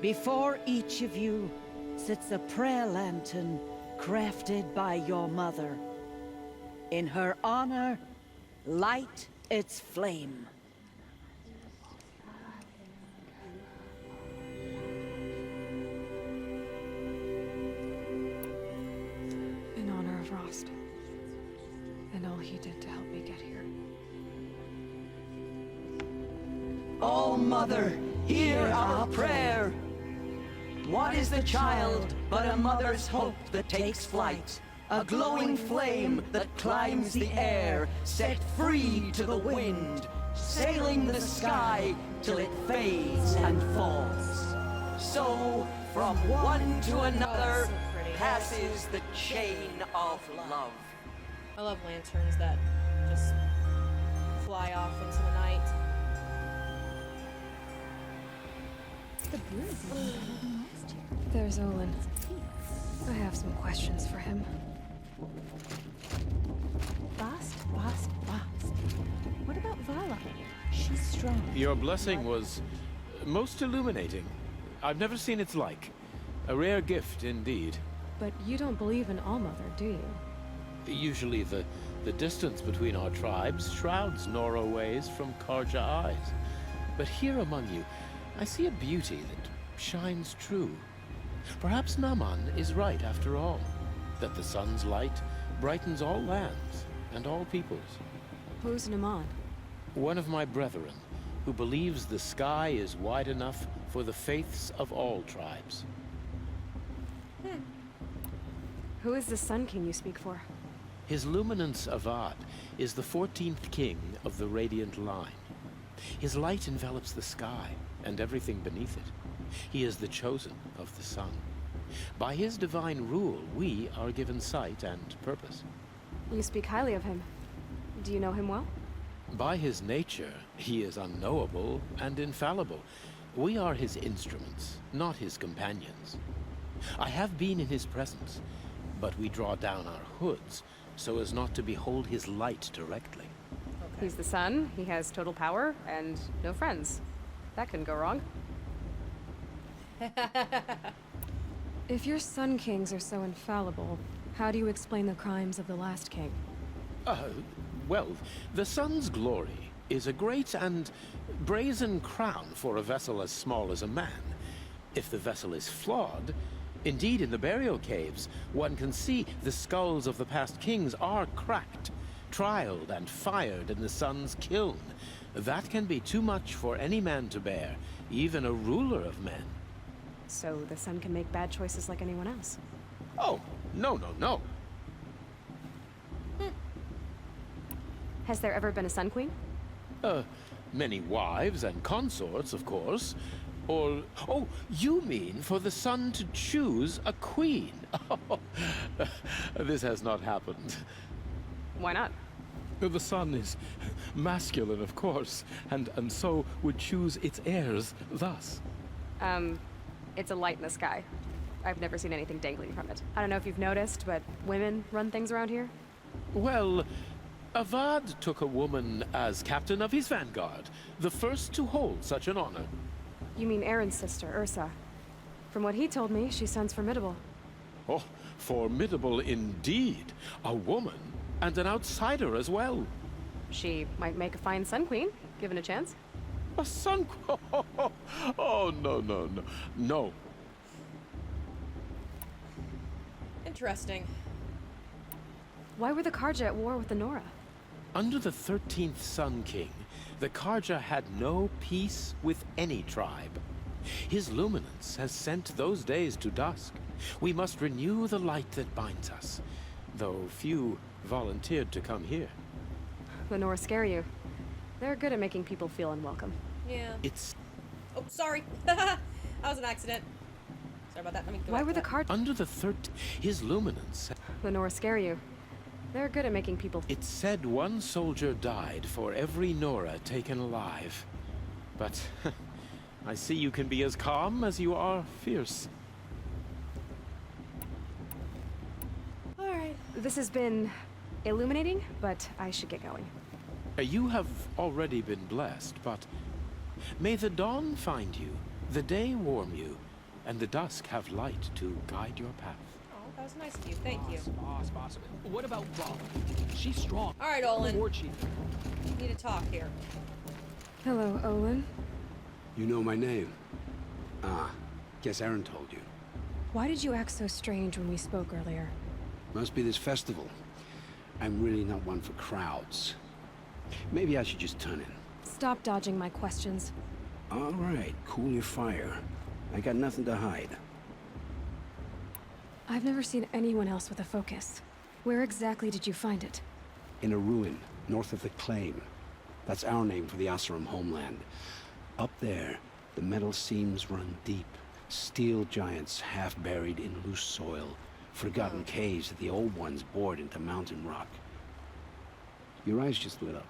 S6: before each of you sits a prayer lantern crafted by your mother. In her honor, light
S20: its flame.
S5: In honor of Rost. And all he did to help me get here.
S3: All Mother, hear our prayer. What is the child but a mother's hope that takes flight? A glowing flame that climbs the air, set free to the wind, sailing the sky till it fades and falls. So, from one to another, passes the chain of love.
S2: I love lanterns that just fly off into the night.
S5: There's Olin. I have some questions for him.
S19: Bast. What about Vala? She's strong.
S18: Your blessing was most illuminating. I've never seen its like. A rare gift indeed.
S5: But you don't believe in Allmother, do you?
S9: Usually the distance between our tribes shrouds Nora ways from Karja eyes. But here among you, I see a beauty that shines true. Perhaps Naman is right after all, that the sun's light brightens all lands and all peoples.
S5: Who's Naman?
S9: One of my brethren, who believes the sky is wide enough for the faiths of all tribes.
S5: Who is the Sun King you speak for?
S9: His Luminance Avad is the 14th king of the Radiant Line. His light envelops the sky and everything beneath it. He is the chosen of the sun. By his divine rule, we are given sight and purpose.
S5: You speak highly of him. Do you know him well?
S9: By his nature, he is unknowable and infallible. We are his instruments, not his companions. I have been in his presence, but we draw down our hoods so as not to behold his light directly.
S5: Okay. He's the sun, he has total power, and no friends. That couldn't go wrong. If your Sun Kings are so infallible, how do you explain the crimes of the last king?
S9: Well, the sun's glory is a great and brazen crown for a vessel as small as a man. If the vessel is flawed, indeed in the burial caves, one can see the skulls of the past kings are cracked, trialed and fired in the sun's kiln. That can be too much for any man to bear, even a ruler of men.
S5: So the sun can make bad choices like anyone else?
S9: Oh, no.
S5: Has there ever been a Sun Queen?
S9: Many wives and consorts, of course. Or, oh, you mean for the sun to choose a queen? This has not happened.
S5: Why not?
S9: The sun is masculine, of course, and so would choose its heirs thus.
S5: It's a light in the sky. I've never seen anything dangling from it. I don't know if you've noticed, but women run things around here?
S9: Well, Avad took a woman as captain of his vanguard, the first to hold such an honor.
S5: You mean Aaron's sister, Ursa. From what he told me, she sounds formidable.
S9: Oh, formidable indeed. A woman, and an outsider as well.
S5: She might make a fine Sun Queen, given a chance.
S9: A Sun Queen? Oh, no.
S2: Interesting.
S5: Why were the Karja at war with the Nora?
S9: Under the 13th Sun King, the Karja had no peace with any tribe. His luminance has sent those days to dusk. We must renew the light that binds us, though few volunteered to come here.
S5: The Nora scare you. They're good at making people feel unwelcome.
S2: Yeah.
S9: It's...
S2: Oh, sorry. That was an accident. Sorry about that. Let me go.
S5: Why were the Karja...
S9: Under the his luminance...
S5: The Nora scare you. They're good at making people...
S9: It's said one soldier died for every Nora taken alive. But I see you can be as calm as you are fierce.
S5: Alright. This has been illuminating, but I should get going.
S9: You have already been blessed, but may the dawn find you, the day warm you, and the dusk have light to guide your path.
S2: Oh, that was nice of you. Thank you.
S11: Boss. What about Vala? She's strong.
S2: All right, Olin.
S11: War chief.
S2: We need to talk here.
S5: Hello, Olin.
S22: You know my name? Ah, guess Aaron told you.
S5: Why did you act so strange when we spoke earlier?
S22: Must be this festival. I'm really not one for crowds. Maybe I should just turn in.
S5: Stop dodging my questions.
S22: All right, cool your fire. I got nothing to hide.
S5: I've never seen anyone else with a focus. Where exactly did you find it?
S22: In a ruin, north of the Claim. That's our name for the Oseram homeland. Up there, the metal seams run deep. Steel giants half buried in loose soil. Forgotten caves that the old ones bored into mountain rock. Your eyes just lit up.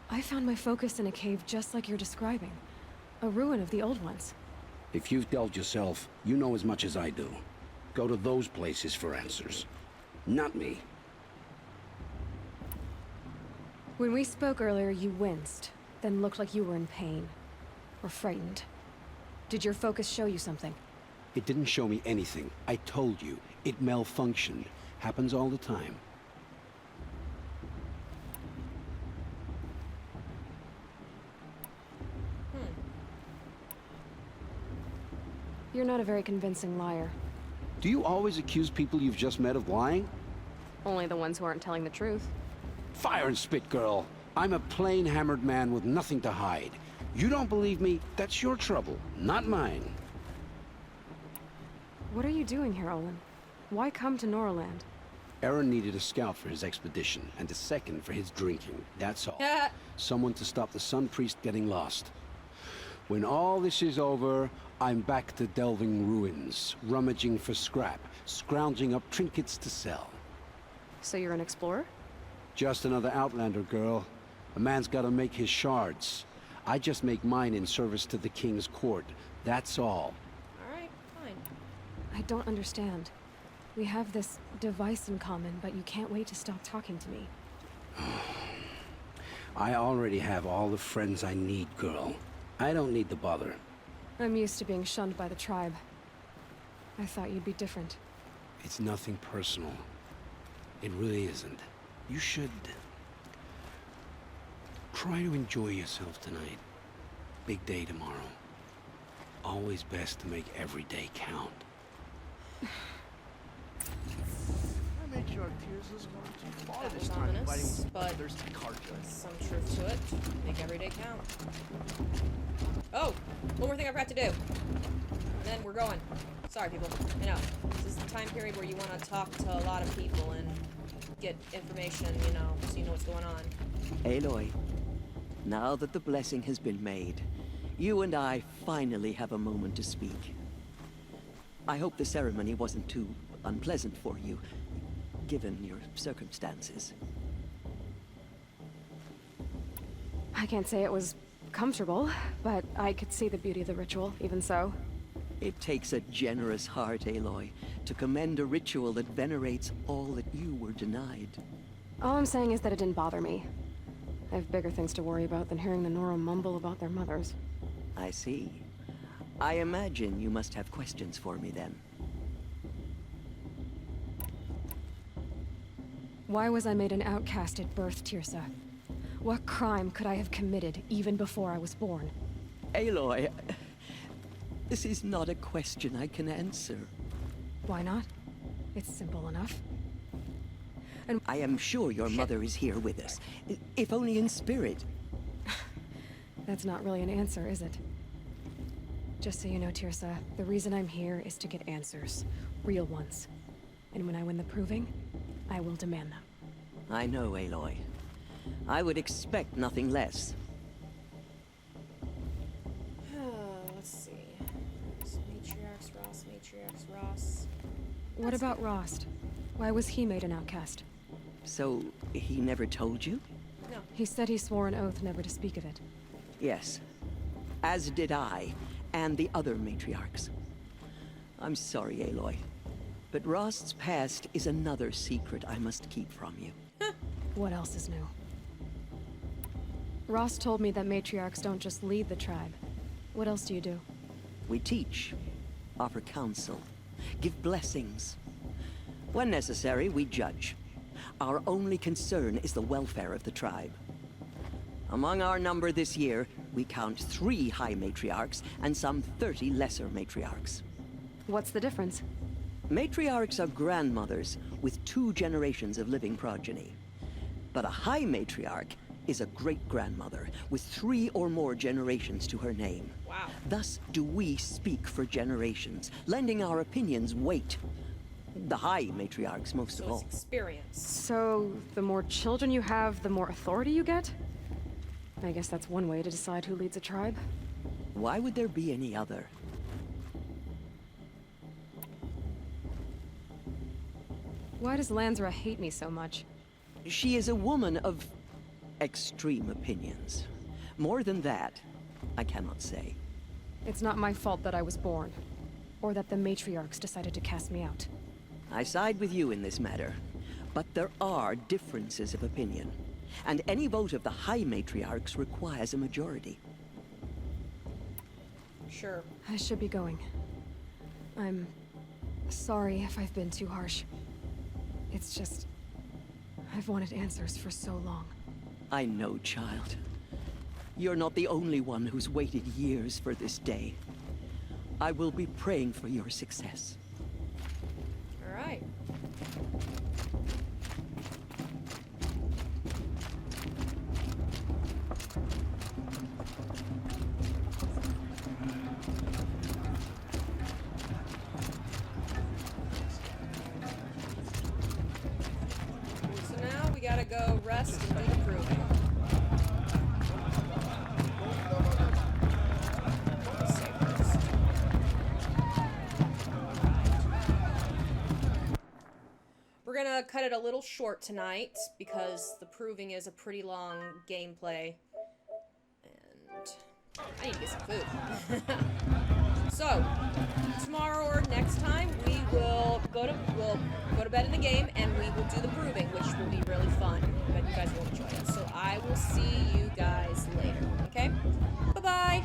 S5: I found my focus in a cave just like you're describing. A ruin of the old ones.
S22: If you've delved yourself, you know as much as I do. Go to those places for answers. Not me.
S5: When we spoke earlier, you winced, then looked like you were in pain. Or frightened. Did your focus show you something?
S22: It didn't show me anything. I told you. It malfunctioned. Happens all the time.
S5: You're not a very convincing liar.
S22: Do you always accuse people you've just met of lying?
S5: Only the ones who aren't telling the truth.
S22: Fire and spit, girl. I'm a plain hammered man with nothing to hide. You don't believe me, that's your trouble, not mine.
S5: What are you doing here, Olin? Why come to Norland?
S22: Aaron needed a scout for his expedition, and a second for his drinking, that's all. Someone to stop the Sun Priest getting lost. When all this is over, I'm back to delving ruins, rummaging for scrap, scrounging up trinkets to sell.
S5: So you're an explorer?
S22: Just another Outlander, girl. A man's gotta make his shards. I just make mine in service to the King's court. That's all.
S2: Alright, fine.
S5: I don't understand. We have this device in common, but you can't wait to stop talking to me.
S22: I already have all the friends I need, girl. I don't need the bother.
S5: I'm used to being shunned by the tribe. I thought you'd be different.
S22: It's nothing personal. It really isn't. You should... try to enjoy yourself tonight. Big day tomorrow. Always best to make every day count.
S11: I made sure Tears was going too far this time,
S2: ominous, but
S11: thirsty Karja.
S2: Some truth to it. Make every day count. Oh! One more thing I forgot to do. And then we're going. Sorry, people. I know. This is the time period where you want to talk to a lot of people and get information, you know, so you know what's going on.
S13: Aloy, now that the blessing has been made, you and I finally have a moment to speak. I hope the ceremony wasn't too unpleasant for you, given your circumstances.
S5: I can't say it was comfortable, but I could see the beauty of the ritual, even so.
S13: It takes a generous heart, Aloy, to commend a ritual that venerates all that you were denied.
S5: All I'm saying is that it didn't bother me. I have bigger things to worry about than hearing the Nora mumble about their mothers.
S13: I see. I imagine you must have questions for me then.
S5: Why was I made an outcast at birth, Tirsa? What crime could I have committed even before I was born?
S13: Aloy, this is not a question I can answer.
S5: Why not? It's simple enough.
S13: And I am sure your mother is here with us, if only in spirit.
S5: That's not really an answer, is it? Just so you know, Tirsa, the reason I'm here is to get answers. Real ones. And when I win the proving, I will demand them.
S13: I know, Aloy. I would expect nothing less.
S2: Let's see. Matriarchs, Ross.
S5: What about Rost? Why was he made an outcast?
S13: So, he never told you?
S2: No.
S5: He said he swore an oath never to speak of it.
S13: Yes. As did I, and the other matriarchs. I'm sorry, Aloy. But Rost's past is another secret I must keep from you.
S5: What else is new? Rost told me that matriarchs don't just lead the tribe. What else do you do?
S13: We teach, offer counsel, give blessings. When necessary, we judge. Our only concern is the welfare of the tribe. Among our number this year, we count 3 high matriarchs and some 30 lesser matriarchs.
S5: What's the difference?
S13: Matriarchs are grandmothers with 2 generations of living progeny. But a high matriarch is a great-grandmother with 3 or more generations to her name.
S2: Wow.
S13: Thus do we speak for generations, lending our opinions weight. The high matriarchs most of all.
S2: Experience.
S5: So, the more children you have, the more authority you get? I guess that's one way to decide who leads a tribe.
S13: Why would there be any other?
S5: Why does Lansra hate me so much?
S13: She is a woman of extreme opinions. More than that, I cannot say.
S5: It's not my fault that I was born, or that the matriarchs decided to cast me out.
S13: I side with you in this matter, but there are differences of opinion, and any vote of the high matriarchs requires a majority.
S2: Sure.
S5: I should be going. I'm sorry if I've been too harsh. It's just, I've wanted answers for so long.
S13: I know, child. You're not the only one who's waited years for this day. I will be praying for your success.
S2: All right. So now we gotta go rest and do the proving. We're gonna cut it a little short tonight because the proving is a pretty long gameplay. And I need to get some food. So, tomorrow or next time we will go to bed in the game and we will do the proving, which will be really fun. I bet you guys will enjoy it. So I will see you guys later, okay? Bye-bye!